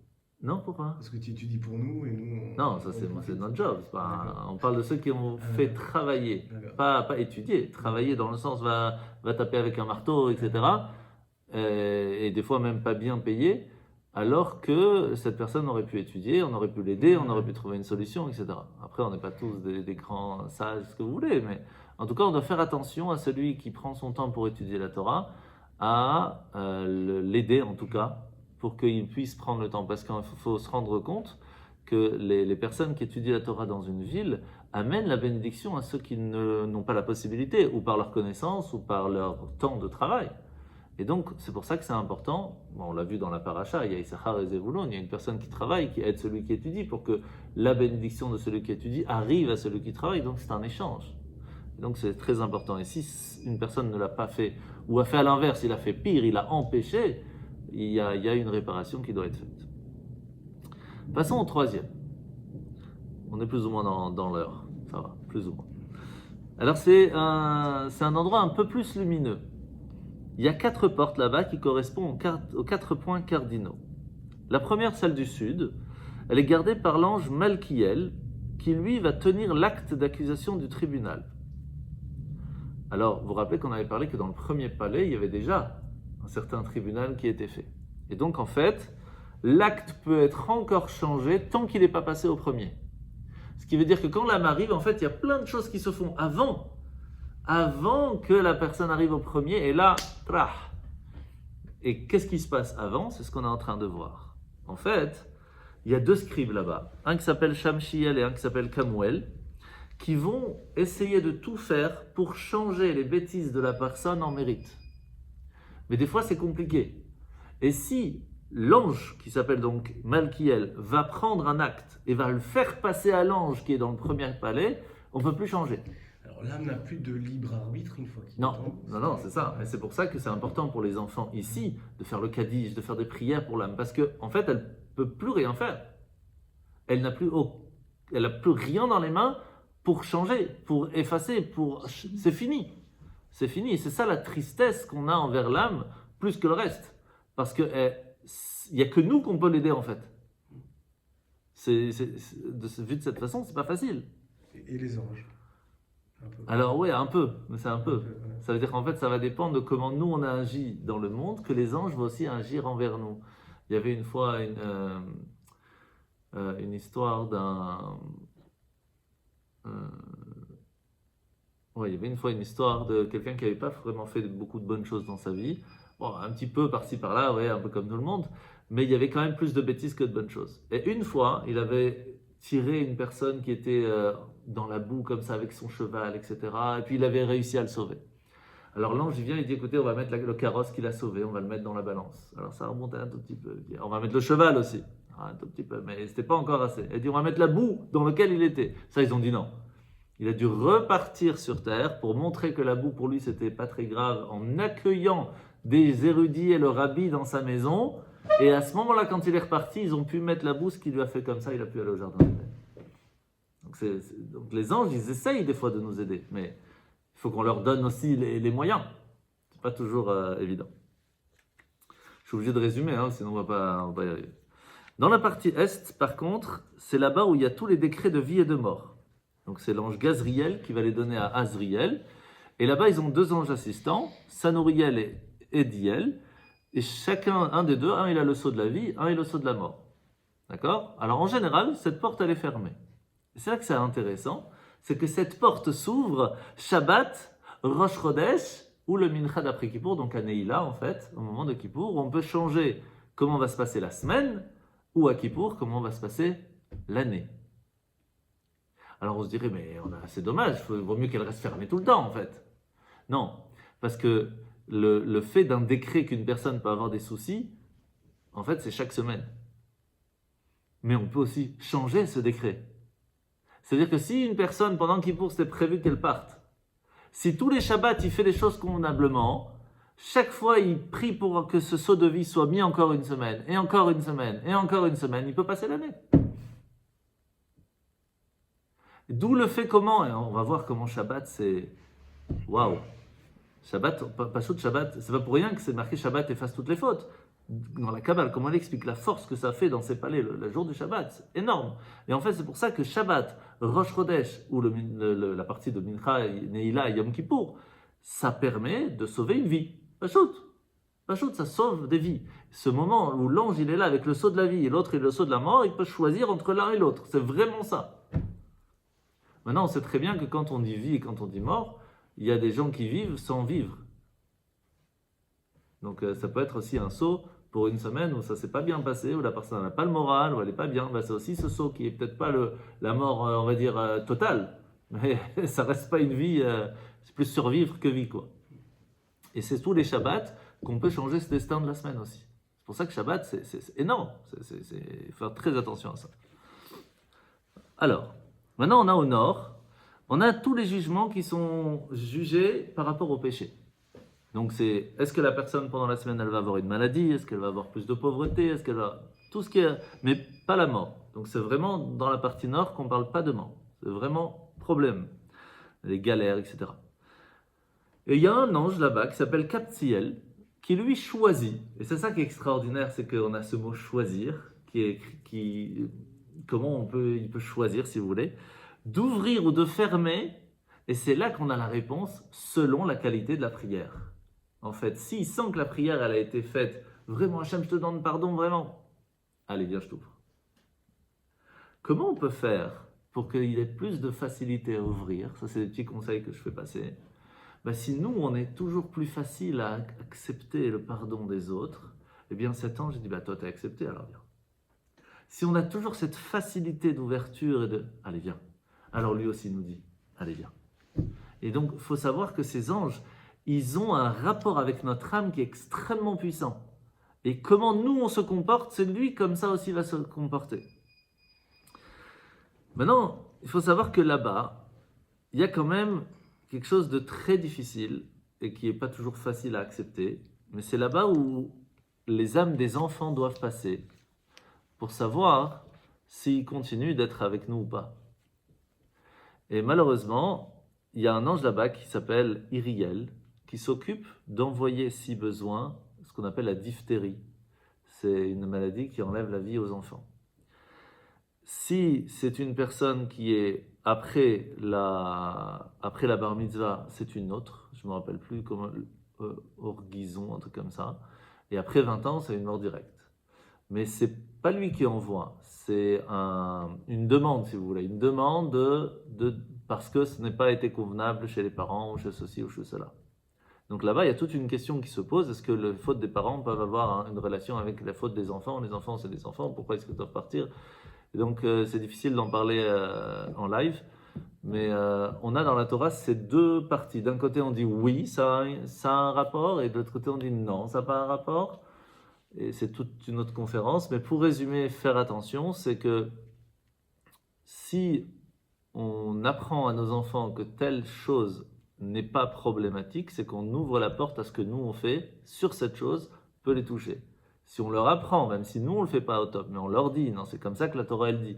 Non, pourquoi?
Parce que tu étudies pour nous et nous...
Non, ça c'est notre job. On parle de ceux qui ont fait travailler, pas étudier. Travailler dans le sens va taper avec un marteau, etc. Et des fois même pas bien payé, alors que cette personne aurait pu étudier, on aurait pu l'aider, on aurait pu trouver une solution, etc. Après, on n'est pas tous des grands sages, ce que vous voulez, mais en tout cas, on doit faire attention à celui qui prend son temps pour étudier la Torah, à l'aider en tout cas, pour qu'il puisse prendre le temps. Parce qu'il faut se rendre compte que les personnes qui étudient la Torah dans une ville amènent la bénédiction à ceux qui n'ont pas la possibilité, ou par leur connaissance, ou par leur temps de travail. Et donc, c'est pour ça que c'est important. Bon, on l'a vu dans la paracha, il y a Issachar et Zevulun, il y a une personne qui travaille, qui aide celui qui étudie, pour que la bénédiction de celui qui étudie arrive à celui qui travaille. Donc, c'est un échange. Et donc, c'est très important. Et si une personne ne l'a pas fait, ou a fait à l'inverse, il a fait pire, il a empêché, il y a une réparation qui doit être faite. Passons au troisième. On est plus ou moins dans l'heure. Ça va, plus ou moins. Alors, c'est un endroit un peu plus lumineux. Il y a 4 portes là-bas qui correspondent aux 4 points cardinaux. La première, celle du sud, elle est gardée par l'ange Malkiel, qui lui va tenir l'acte d'accusation du tribunal. Alors, vous vous rappelez qu'on avait parlé que dans le premier palais, il y avait déjà un certain tribunal qui était fait. Et donc, en fait, l'acte peut être encore changé tant qu'il n'est pas passé au premier. Ce qui veut dire que quand l'âme arrive, en fait, il y a plein de choses qui se font avant que la personne arrive au premier, et là, trah. Et qu'est-ce qui se passe avant? C'est ce qu'on est en train de voir. En fait, il y a 2 scribes là-bas, un qui s'appelle Shamshiel et un qui s'appelle Kamuel, qui vont essayer de tout faire pour changer les bêtises de la personne en mérite. Mais des fois, c'est compliqué. Et si l'ange, qui s'appelle donc Malkiel, va prendre un acte et va le faire passer à l'ange qui est dans le premier palais, on ne peut plus changer.
Alors l'âme n'a plus de libre arbitre une fois qu'il
Non, c'est ça. Et c'est pour ça que c'est important pour les enfants ici de faire le kaddish, de faire des prières pour l'âme. Parce qu'en fait, elle ne peut plus rien faire. Elle n'a plus rien dans les mains pour changer, pour effacer, c'est fini. C'est fini. Et c'est ça la tristesse qu'on a envers l'âme, plus que le reste. Parce qu'il n'y a que nous qu'on peut l'aider en fait. Vu de cette façon, c'est pas facile.
Et les anges?
Alors oui, un peu, mais c'est un peu. Ça veut dire qu'en fait, ça va dépendre de comment nous on a agi dans le monde, que les anges vont aussi agir envers nous. Il y avait une fois une histoire il y avait une fois une histoire de quelqu'un qui n'avait pas vraiment fait beaucoup de bonnes choses dans sa vie. Bon, un petit peu par-ci par-là, un peu comme tout le monde, mais il y avait quand même plus de bêtises que de bonnes choses. Et une fois, il avait tiré une personne qui était dans la boue comme ça avec son cheval, etc. Et puis il avait réussi à le sauver. Alors l'ange il vient, il dit écoutez, on va mettre le carrosse qu'il a sauvé, on va le mettre dans la balance. Alors ça remontait un tout petit peu. Il dit, on va mettre le cheval aussi, un tout petit peu, mais c'était pas encore assez. Il dit on va mettre la boue dans laquelle il était. Ça ils ont dit non. Il a dû repartir sur terre pour montrer que la boue pour lui c'était pas très grave en accueillant des érudits et le rabbi dans sa maison. Et à ce moment-là, quand il est reparti, ils ont pu mettre la boue, ce qui lui a fait comme ça, il a pu aller au jardin d'Éden. Donc les anges, ils essayent des fois de nous aider, mais il faut qu'on leur donne aussi les moyens. C'est pas toujours évident. Je suis obligé de résumer, sinon on va pas y arriver. Dans la partie est, par contre, c'est là-bas où il y a tous les décrets de vie et de mort. Donc c'est l'ange Gazriel qui va les donner à Azriel. Et là-bas, ils ont 2 anges assistants, Sanouriel et Ediel. Et chacun, un des deux, un il a le sceau de la vie, un il a le sceau de la mort. D'accord? Alors en général, cette porte elle est fermée. Et c'est là que c'est intéressant, c'est que cette porte s'ouvre Shabbat, Rosh Chodesh ou le Mincha d'après Kippour, donc à Neila en fait, au moment de Kippour, où on peut changer comment va se passer la semaine, ou à Kippour, comment va se passer l'année. Alors on se dirait, mais c'est dommage, il vaut mieux qu'elle reste fermée tout le temps en fait. Non, parce que le fait d'un décret qu'une personne peut avoir des soucis, en fait, c'est chaque semaine. Mais on peut aussi changer ce décret. C'est-à-dire que si une personne, pendant Kippour, c'était prévu qu'elle parte, si tous les Shabbats, il fait les choses convenablement, chaque fois, il prie pour que ce saut de vie soit mis encore une semaine, et encore une semaine, et encore une semaine, il peut passer l'année. D'où le fait comment, et on va voir comment Shabbat, c'est... Waouh! Shabbat, Pashut Shabbat, c'est pas pour rien que c'est marqué Shabbat efface toutes les fautes. Dans la Kabbale, comment elle explique la force que ça fait dans ses palais le jour du Shabbat, c'est énorme. Et en fait, c'est pour ça que Shabbat, Rosh Chodesh, ou la partie de Mincha, Neila et Yom Kippour, ça permet de sauver une vie. Pashut, ça sauve des vies. Ce moment où l'ange il est là avec le sceau de la vie et l'autre est le sceau de la mort, il peut choisir entre l'un et l'autre. C'est vraiment ça. Maintenant, on sait très bien que quand on dit vie et quand on dit mort, il y a des gens qui vivent sans vivre. Donc ça peut être aussi un saut pour une semaine où ça ne s'est pas bien passé, où la personne n'a pas le moral, où elle n'est pas bien. Ben, c'est aussi ce saut qui est peut-être pas la mort, on va dire, totale. Mais ça ne reste pas une vie, c'est plus survivre que vie, quoi. Et c'est tous les Shabbats qu'on peut changer ce destin de la semaine aussi. C'est pour ça que Shabbat, c'est énorme. Il faut faire très attention à ça. Alors, maintenant on a au nord, on a tous les jugements qui sont jugés par rapport au péché. Donc c'est, est-ce que la personne pendant la semaine elle va avoir une maladie, est-ce qu'elle va avoir plus de pauvreté, est-ce qu'elle va... Tout ce qui est... Mais pas la mort. Donc c'est vraiment dans la partie nord qu'on ne parle pas de mort. C'est vraiment problème. Les galères, etc. Et il y a un ange là-bas qui s'appelle Kaptiel, qui lui choisit. Et c'est ça qui est extraordinaire, c'est qu'on a ce mot choisir, comment il peut choisir, si vous voulez, d'ouvrir ou de fermer, et c'est là qu'on a la réponse selon la qualité de la prière. En fait, s'il sent que la prière elle a été faite, vraiment Hachem, je te demande pardon, vraiment, allez, viens, je t'ouvre. Comment on peut faire pour qu'il ait plus de facilité à ouvrir? Ça, c'est des petits conseils que je fais passer. Si nous, on est toujours plus facile à accepter le pardon des autres, eh bien cet ange dit, toi, tu as accepté, alors viens. Si on a toujours cette facilité d'ouverture et de « allez, viens », alors lui aussi nous dit « allez, viens ». Et donc, il faut savoir que ces anges, ils ont un rapport avec notre âme qui est extrêmement puissant. Et comment nous, on se comporte, c'est lui comme ça aussi va se comporter. Maintenant, il faut savoir que là-bas, il y a quand même quelque chose de très difficile et qui n'est pas toujours facile à accepter, mais c'est là-bas où les âmes des enfants doivent passer pour savoir s'ils continuent d'être avec nous ou pas. Et malheureusement, il y a un ange là-bas qui s'appelle Iriel, qui s'occupe d'envoyer, si besoin, ce qu'on appelle la diphtérie. C'est une maladie qui enlève la vie aux enfants. Si c'est une personne qui est après la bar mitzvah, c'est une autre, je ne me rappelle plus comment, orguison, un truc comme ça. Et après 20 ans, c'est une mort directe. Mais ce n'est pas lui qui envoie, c'est une demande, si vous voulez, une demande parce que ce n'est pas été convenable chez les parents, ou chez ceci, ou chez cela. Donc là-bas, il y a toute une question qui se pose, est-ce que les fautes des parents peuvent avoir une relation avec la faute des enfants? Les enfants, c'est des enfants, pourquoi est-ce qu'ils doivent partir? Et donc c'est difficile d'en parler en live, mais on a dans la Torah ces deux parties. D'un côté, on dit oui, ça a un rapport, et de l'autre côté, on dit non, ça n'a pas un rapport. Et c'est toute une autre conférence, mais pour résumer, faire attention, c'est que si on apprend à nos enfants que telle chose n'est pas problématique, c'est qu'on ouvre la porte à ce que nous on fait sur cette chose peut les toucher. Si on leur apprend, même si nous on le fait pas au top, mais on leur dit, non, c'est comme ça que la Torah elle dit,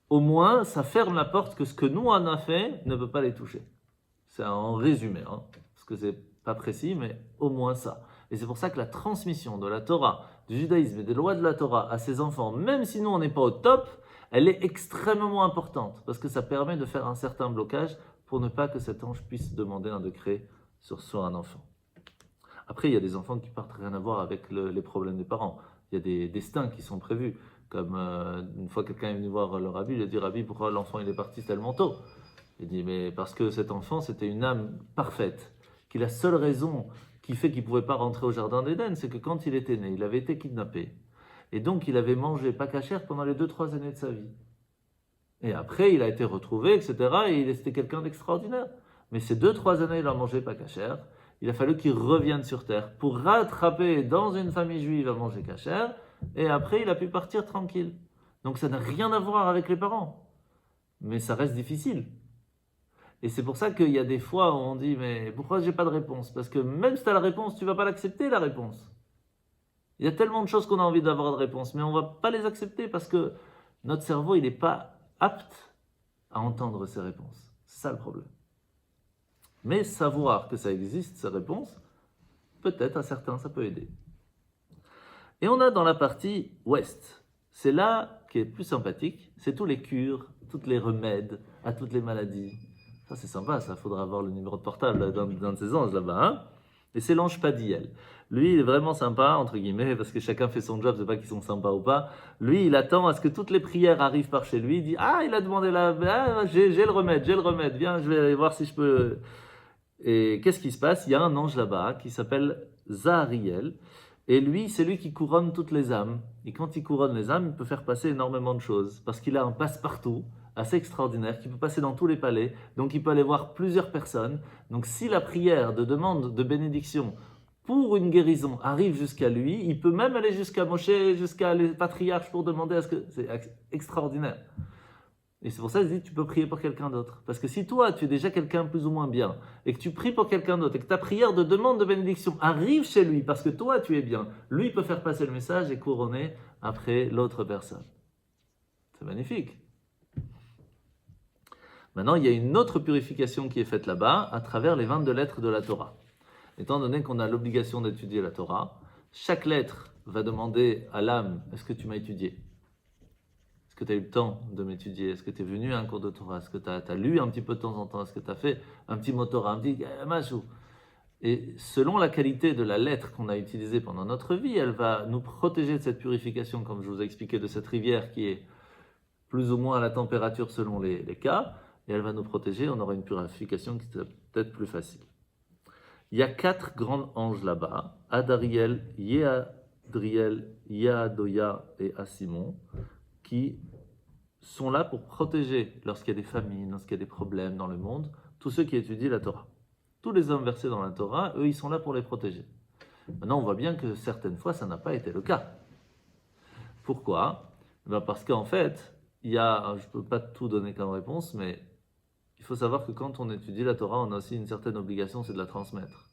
au moins ça ferme la porte que ce que nous on a fait ne peut pas les toucher. C'est en résumé, parce que c'est pas précis, mais au moins ça. Et c'est pour ça que la transmission de la Torah, du judaïsme et des lois de la Torah à ses enfants, même si nous on n'est pas au top, elle est extrêmement importante, parce que ça permet de faire un certain blocage pour ne pas que cet ange puisse demander un décret sur un enfant. Après, il y a des enfants qui partent rien à voir avec les problèmes des parents. Il y a des destins qui sont prévus. Comme une fois quelqu'un est venu voir le rabbi, il a dit « Rabbi, pourquoi l'enfant il est parti tellement tôt ?» Il dit « Mais parce que cet enfant, c'était une âme parfaite, qui la seule raison qui fait qu'il ne pouvait pas rentrer au jardin d'Éden, c'est que quand il était né, il avait été kidnappé. Et donc, il avait mangé pas cachère pendant les 2-3 années de sa vie. Et après, il a été retrouvé, etc. Et c'était quelqu'un d'extraordinaire. Mais ces 2-3 années, il a mangé pas cachère. Il a fallu qu'il revienne sur terre pour rattraper dans une famille juive à manger cachère. Et après, il a pu partir tranquille. Donc ça n'a rien à voir avec les parents. Mais ça reste difficile. Et c'est pour ça qu'il y a des fois où on dit, mais pourquoi j'ai pas de réponse? Parce que même si tu as la réponse, tu vas pas l'accepter, la réponse. Il y a tellement de choses qu'on a envie d'avoir de réponse, mais on va pas les accepter parce que notre cerveau, il n'est pas apte à entendre ces réponses. C'est ça le problème. Mais savoir que ça existe, ces réponses, peut-être à certains, ça peut aider. Et on a dans la partie ouest, c'est là qui est plus sympathique, c'est tous les cures, tous les remèdes à toutes les maladies. Ça c'est sympa, ça faudra avoir le numéro de portable d'un de ces anges là-bas. Hein, et c'est l'ange Padiel. Lui, il est vraiment sympa, entre guillemets, parce que chacun fait son job, c'est pas qu'ils sont sympas ou pas. Lui, il attend à ce que toutes les prières arrivent par chez lui. Il dit, ah, il a demandé là, ah, j'ai le remède, viens, je vais aller voir si je peux... Et qu'est-ce qui se passe? Il y a un ange là-bas qui s'appelle Zahariel. Et lui, c'est lui qui couronne toutes les âmes. Et quand il couronne les âmes, il peut faire passer énormément de choses. Parce qu'il a un passe-partout assez extraordinaire qui peut passer dans tous les palais. Donc il peut aller voir plusieurs personnes. Donc si la prière de demande de bénédiction pour une guérison arrive jusqu'à lui, il peut même aller jusqu'à Moshe, jusqu'à les patriarches pour demander à ce que... C'est extraordinaire. Et c'est pour ça que je dis tu peux prier pour quelqu'un d'autre. Parce que si toi, tu es déjà quelqu'un plus ou moins bien, et que tu pries pour quelqu'un d'autre, et que ta prière de demande de bénédiction arrive chez lui, parce que toi, tu es bien, lui il peut faire passer le message et couronner après l'autre personne. C'est magnifique. Maintenant, il y a une autre purification qui est faite là-bas, à travers les 22 lettres de la Torah. Étant donné qu'on a l'obligation d'étudier la Torah, chaque lettre va demander à l'âme, est-ce que tu m'as étudié ? Est-ce que tu as eu le temps de m'étudier? Est-ce que tu es venu à un cours de Torah? Est-ce que tu as lu un petit peu de temps en temps? Est-ce que tu as fait un petit mot Torah, un petit machou? Et selon la qualité de la lettre qu'on a utilisée pendant notre vie, elle va nous protéger de cette purification, comme je vous ai expliqué, de cette rivière qui est plus ou moins à la température selon les cas, et elle va nous protéger, on aura une purification qui sera peut-être plus facile. Il y a 4 grands anges là-bas, Adariel, Yehadriel, Yehadoya et Asimon, qui sont là pour protéger lorsqu'il y a des famines, lorsqu'il y a des problèmes dans le monde, tous ceux qui étudient la Torah. Tous les hommes versés dans la Torah, eux, ils sont là pour les protéger. Maintenant, on voit bien que certaines fois, ça n'a pas été le cas. Pourquoi? Parce qu'en fait, je ne peux pas tout donner comme réponse, mais il faut savoir que quand on étudie la Torah, on a aussi une certaine obligation, c'est de la transmettre.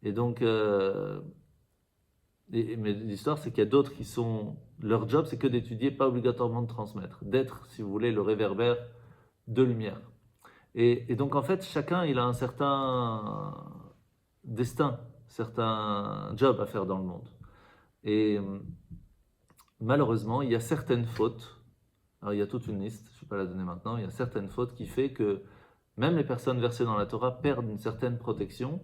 Et donc, mais l'histoire, c'est qu'il y a d'autres qui sont... Leur job, c'est que d'étudier, pas obligatoirement de transmettre. D'être, si vous voulez, le réverbère de lumière. Et donc, en fait, chacun, il a un certain destin, certain job à faire dans le monde. Et malheureusement, il y a certaines fautes. Alors, il y a toute une liste, je ne vais pas la donner maintenant. Il y a certaines fautes qui fait que même les personnes versées dans la Torah perdent une certaine protection.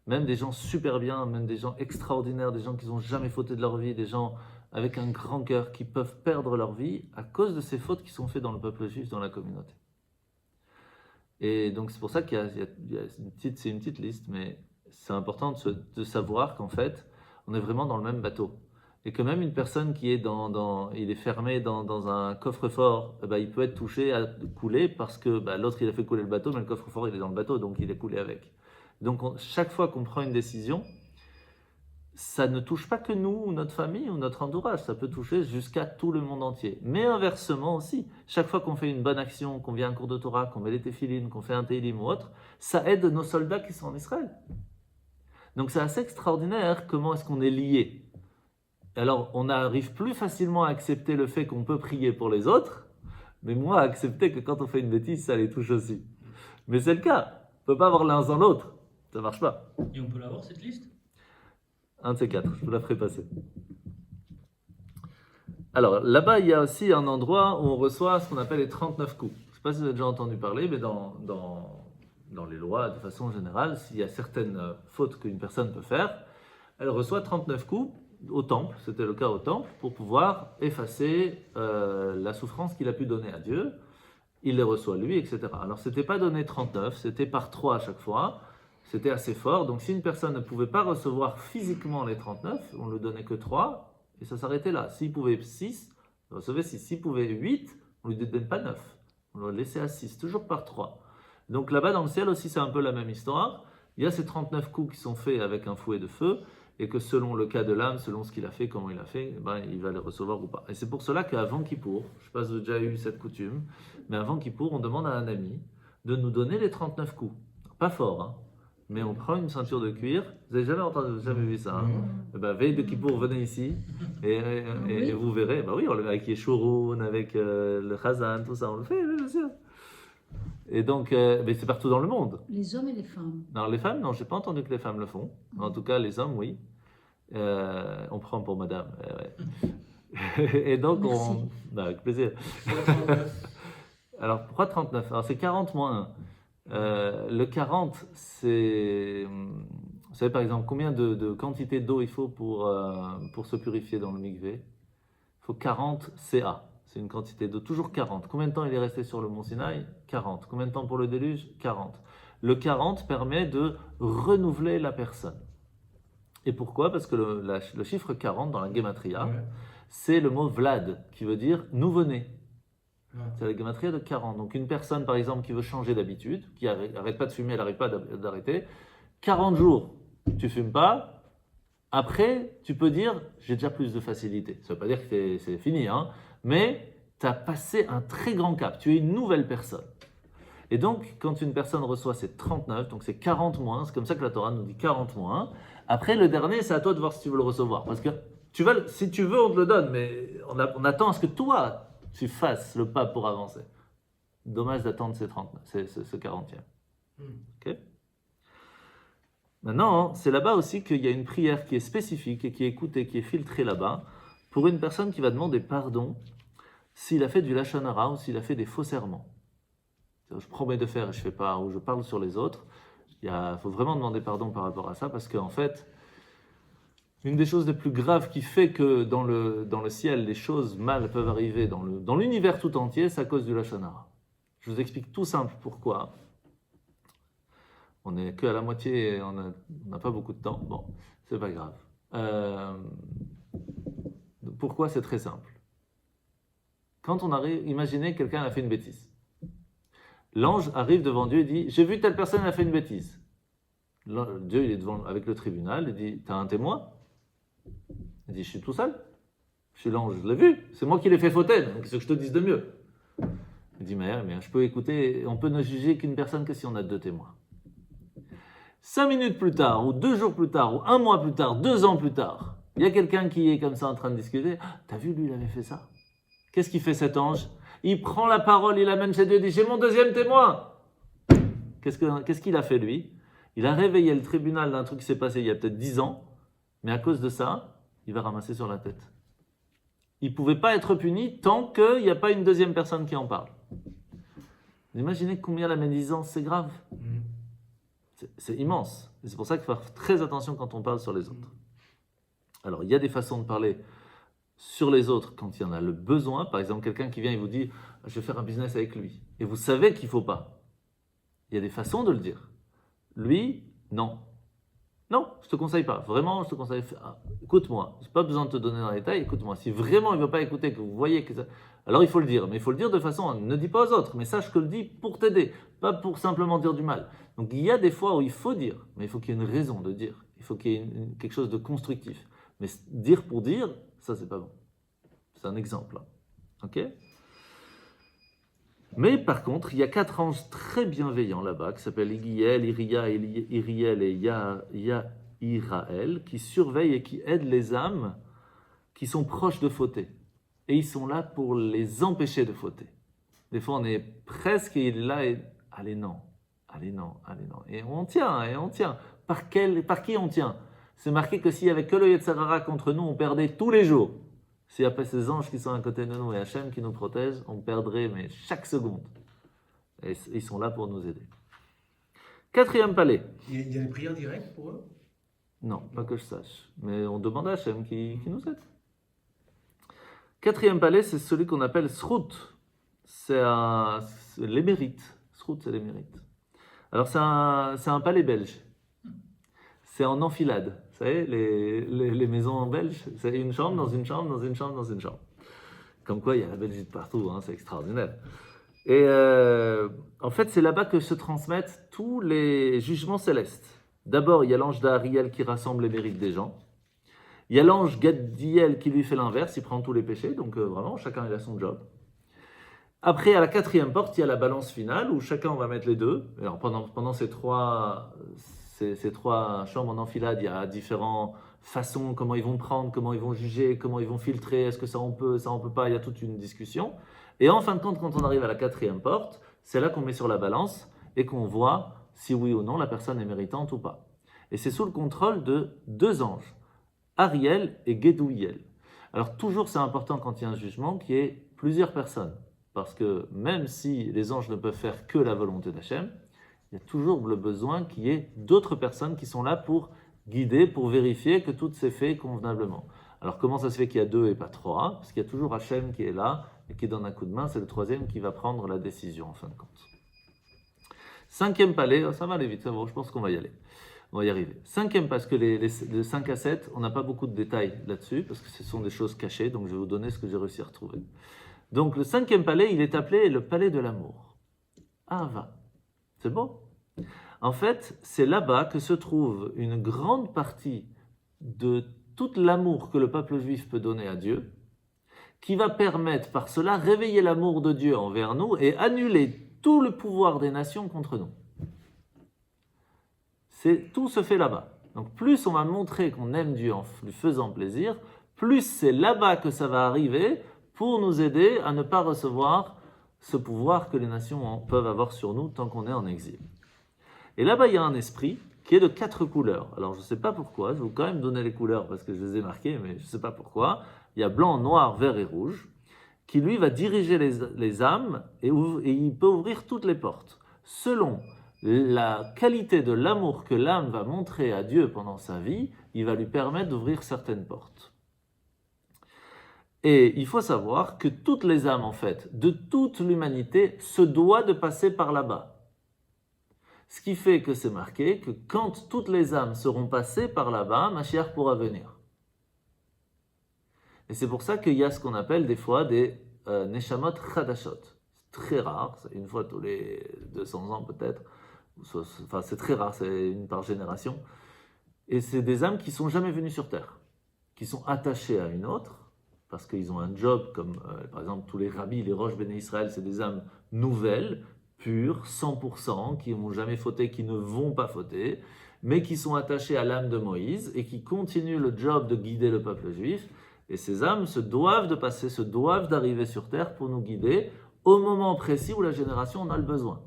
Même des gens super bien, même des gens extraordinaires, des gens qui n'ont jamais fauté de leur vie, des gens avec un grand cœur qui peuvent perdre leur vie à cause de ces fautes qui sont faites dans le peuple juif, dans la communauté. Et donc c'est pour ça qu'il y a une petite liste, mais c'est important de savoir qu'en fait, on est vraiment dans le même bateau. Et que même une personne qui est il est fermé dans un coffre-fort, il peut être touché à couler parce que l'autre il a fait couler le bateau, mais le coffre-fort il est dans le bateau, donc il est coulé avec. Donc chaque fois qu'on prend une décision, ça ne touche pas que nous, ou notre famille, ou notre entourage, ça peut toucher jusqu'à tout le monde entier. Mais inversement aussi, chaque fois qu'on fait une bonne action, qu'on vient à un cours de Torah, qu'on met les téphilines, qu'on fait un télim ou autre, ça aide nos soldats qui sont en Israël. Donc c'est assez extraordinaire comment est-ce qu'on est lié. Alors on arrive plus facilement à accepter le fait qu'on peut prier pour les autres, mais moi à accepter que quand on fait une bêtise, ça les touche aussi. Mais c'est le cas, on ne peut pas avoir l'un sans l'autre. Ça marche pas.
Et on peut l'avoir cette liste?
Un de ces 4, je vous la ferai passer. Alors là-bas, il y a aussi un endroit où on reçoit ce qu'on appelle les 39 coups. Je ne sais pas si vous avez déjà entendu parler, mais dans les lois, de façon générale, s'il y a certaines fautes qu'une personne peut faire, elle reçoit 39 coups au temple, c'était le cas au temple, pour pouvoir effacer la souffrance qu'il a pu donner à Dieu. Il les reçoit lui, etc. Alors ce n'était pas donné 39, c'était par 3 à chaque fois. C'était assez fort, donc si une personne ne pouvait pas recevoir physiquement les 39, on ne lui donnait que 3, et ça s'arrêtait là. S'il pouvait 6, il recevait 6. S'il pouvait 8, on ne lui donnait pas 9. On le laissait à 6, toujours par 3. Donc là-bas dans le ciel aussi c'est un peu la même histoire. Il y a ces 39 coups qui sont faits avec un fouet de feu et que selon le cas de l'âme, selon ce qu'il a fait, comment il a fait, ben, il va les recevoir ou pas. Et c'est pour cela qu'avant Kippour, je ne sais pas si vous avez déjà eu cette coutume, mais avant Kippour, on demande à un ami de nous donner les 39 coups. Pas fort, hein, mais on prend une ceinture de cuir. Vous n'avez jamais entendu, jamais vu ça, hein? Eh ben, veille de Kippour, venez ici et vous verrez. Ben oui, avec Yeshurun, avec le Chazan, tout ça, on le fait, oui, bien sûr. Et donc, mais c'est partout dans le monde.
Les hommes et les femmes.
Non, les femmes, non, je n'ai pas entendu que les femmes le font. En tout cas, les hommes, oui. On prend pour madame. Ouais. Et donc,
Merci.
Non, avec plaisir. Alors, pourquoi 39? Alors, c'est 40 moins 1. Le 40, c'est. Vous savez, par exemple, combien de quantité d'eau il faut pour se purifier dans le mikvé? Il faut 40 CA. C'est une quantité d'eau, toujours 40. Combien de temps il est resté sur le mont Sinaï? 40. Combien de temps pour le déluge? 40. Le 40 permet de renouveler la personne. Et pourquoi? Parce que le chiffre 40 dans la Gematria, c'est le mot Vlad, qui veut dire nous venez. C'est la Gematria de 40. Donc une personne, par exemple, qui veut changer d'habitude, qui n'arrête pas de fumer, elle n'arrête pas d'arrêter, 40 jours, tu ne fumes pas. Après, tu peux dire, j'ai déjà plus de facilité. Ça ne veut pas dire que c'est fini, hein, mais tu as passé un très grand cap. Tu es une nouvelle personne. Et donc, quand une personne reçoit ces 39, donc c'est 40 moins, c'est comme ça que la Torah nous dit 40 moins. Après, le dernier, c'est à toi de voir si tu veux le recevoir. Parce que si tu veux, on te le donne, mais on attend à ce que toi, tu fasses le pas pour avancer. Dommage d'attendre ces 39, ce 40e. Ok? Maintenant, c'est là-bas aussi qu'il y a une prière qui est spécifique et qui est écoutée, qui est filtrée là-bas, pour une personne qui va demander pardon s'il a fait du lachon hara ou s'il a fait des faux serments. Je promets de faire et je ne fais pas, ou je parle sur les autres. Il faut vraiment demander pardon par rapport à ça, parce qu'en fait, une des choses les plus graves qui fait que dans le ciel, les choses mal peuvent arriver dans l'univers tout entier, c'est à cause du lachon hara. Je vous explique tout simple pourquoi. On n'est qu'à la moitié et on n'a pas beaucoup de temps. Bon, c'est pas grave. Pourquoi? C'est très simple. Quand on arrive, imaginez que quelqu'un a fait une bêtise. L'ange arrive devant Dieu et dit, j'ai vu telle personne a fait une bêtise. Dieu, il est devant avec le tribunal, il dit, t'as un témoin? Il dit, je suis tout seul. Je suis l'ange, je l'ai vu. C'est moi qui l'ai fait fauter. Donc, qu'est-ce que je te dise de mieux? Il dit, mais je peux écouter, on peut ne juger qu'une personne que si on a 2 témoins. 5 minutes plus tard, ou 2 jours plus tard, ou 1 mois plus tard, 2 ans plus tard, il y a quelqu'un qui est comme ça en train de discuter. Ah, t'as vu, lui, il avait fait ça. Qu'est-ce qu'il fait cet ange? Il prend la parole, il l'amène chez Dieu, il dit, j'ai mon 2e témoin. Qu'est-ce qu'il a fait, lui? Il a réveillé le tribunal d'un truc qui s'est passé il y a peut-être 10 ans, mais à cause de ça, il va ramasser sur la tête. Il ne pouvait pas être puni tant qu'il n'y a pas une 2e personne qui en parle. Vous imaginez combien la médisance, c'est grave? C'est immense. Et c'est pour ça qu'il faut faire très attention quand on parle sur les autres. Alors, il y a des façons de parler sur les autres quand il y en a le besoin. Par exemple, quelqu'un qui vient et vous dit « je vais faire un business avec lui ». Et vous savez qu'il ne faut pas. Il y a des façons de le dire. Lui, non. Non, je ne te conseille pas. Vraiment, je te conseille. Écoute-moi. Je n'ai pas besoin de te donner dans les détails. Écoute-moi. Si vraiment il ne veut pas écouter, que vous voyez que ça... Alors il faut le dire. Mais il faut le dire de façon... Ne dis pas aux autres. Mais sache que je le dis pour t'aider. Pas pour simplement dire du mal. Donc il y a des fois où il faut dire. Mais il faut qu'il y ait une raison de dire. Il faut qu'il y ait quelque chose de constructif. Mais dire pour dire, ça c'est pas bon. C'est un exemple. Ok? Mais par contre, il y a 4 anges très bienveillants là-bas, qui s'appellent Igiel, Iriel et Yahirael, qui surveillent et qui aident les âmes qui sont proches de fauter. Et ils sont là pour les empêcher de fauter. Des fois, on est presque là et allez non. Et on tient. Par qui on tient? C'est marqué que s'il n'y avait que le Yetzer Hara contre nous, on perdait tous les jours. S'il n'y a pas ces anges qui sont à côté de nous et Hachem qui nous protège, on perdrait mais chaque seconde. Et ils sont là pour nous aider. 4e palais.
Il y a des prières directes pour eux?
Non, pas que je sache. Mais on demande à Hachem qui nous aide. 4e palais, c'est celui qu'on appelle Srout. C'est les mérites. Srout, c'est les mérites. Alors c'est un palais belge. C'est en enfilade. Vous savez, les maisons belges, c'est une chambre dans une chambre, dans une chambre, dans une chambre. Comme quoi, il y a la Belgique partout, hein, c'est extraordinaire. Et en fait, c'est là-bas que se transmettent tous les jugements célestes. D'abord, il y a l'ange d'Ariel qui rassemble les mérites des gens. Il y a l'ange Gadiel qui lui fait l'inverse, il prend tous les péchés, donc vraiment, chacun il a son job. Après, à la 4e porte, il y a la balance finale où chacun va mettre les deux. Alors, pendant ces trois chambres en enfilade, il y a différentes façons, comment ils vont prendre, comment ils vont juger, comment ils vont filtrer, est-ce que ça on peut pas, il y a toute une discussion. Et en fin de compte, quand on arrive à la 4e porte, c'est là qu'on met sur la balance et qu'on voit si oui ou non la personne est méritante ou pas. Et c'est sous le contrôle de 2 anges, Ariel et Gedouiel. Alors toujours c'est important quand il y a un jugement qu'il y ait plusieurs personnes. Parce que même si les anges ne peuvent faire que la volonté d'Hachem, il y a toujours le besoin qu'il y ait d'autres personnes qui sont là pour guider, pour vérifier que tout s'est fait convenablement. Alors comment ça se fait qu'il y a 2 et pas 3? Parce qu'il y a toujours Hachem qui est là et qui donne un coup de main, c'est le 3e qui va prendre la décision en fin de compte. 5e palais, ça va aller vite, bon, je pense qu'on va y aller. On va y arriver. 5e, parce que les 5 à 7, on n'a pas beaucoup de détails là-dessus, parce que ce sont des choses cachées, donc je vais vous donner ce que j'ai réussi à retrouver. Donc le 5e palais, il est appelé le palais de l'amour. Ahava. C'est beau? En fait, c'est là-bas que se trouve une grande partie de tout l'amour que le peuple juif peut donner à Dieu, qui va permettre par cela réveiller l'amour de Dieu envers nous et annuler tout le pouvoir des nations contre nous. Tout se fait là-bas. Donc plus on va montrer qu'on aime Dieu en lui faisant plaisir, plus c'est là-bas que ça va arriver pour nous aider à ne pas recevoir ce pouvoir que les nations peuvent avoir sur nous tant qu'on est en exil. Et là-bas, il y a un esprit qui est de 4 couleurs. Alors, je ne sais pas pourquoi, je vais vous quand même donner les couleurs parce que je les ai marquées, mais je ne sais pas pourquoi. Il y a blanc, noir, vert et rouge, qui lui va diriger les âmes et il peut ouvrir toutes les portes. Selon la qualité de l'amour que l'âme va montrer à Dieu pendant sa vie, il va lui permettre d'ouvrir certaines portes. Et il faut savoir que toutes les âmes, en fait, de toute l'humanité, se doivent de passer par là-bas. Ce qui fait que c'est marqué que quand toutes les âmes seront passées par là-bas, Mashiach pourra venir. Et c'est pour ça qu'il y a ce qu'on appelle des fois des Neshamot Chadashot. C'est très rare, c'est une fois tous les 200 ans peut-être. Enfin, c'est très rare, c'est une par génération. Et c'est des âmes qui ne sont jamais venues sur Terre, qui sont attachées à une autre, parce qu'ils ont un job, comme par exemple tous les rabbis, les roches béné Israël, c'est des âmes nouvelles, pures, 100%, qui n'ont jamais fauté, qui ne vont pas fauter, mais qui sont attachées à l'âme de Moïse et qui continuent le job de guider le peuple juif. Et ces âmes se doivent de passer, se doivent d'arriver sur terre pour nous guider au moment précis où la génération en a le besoin.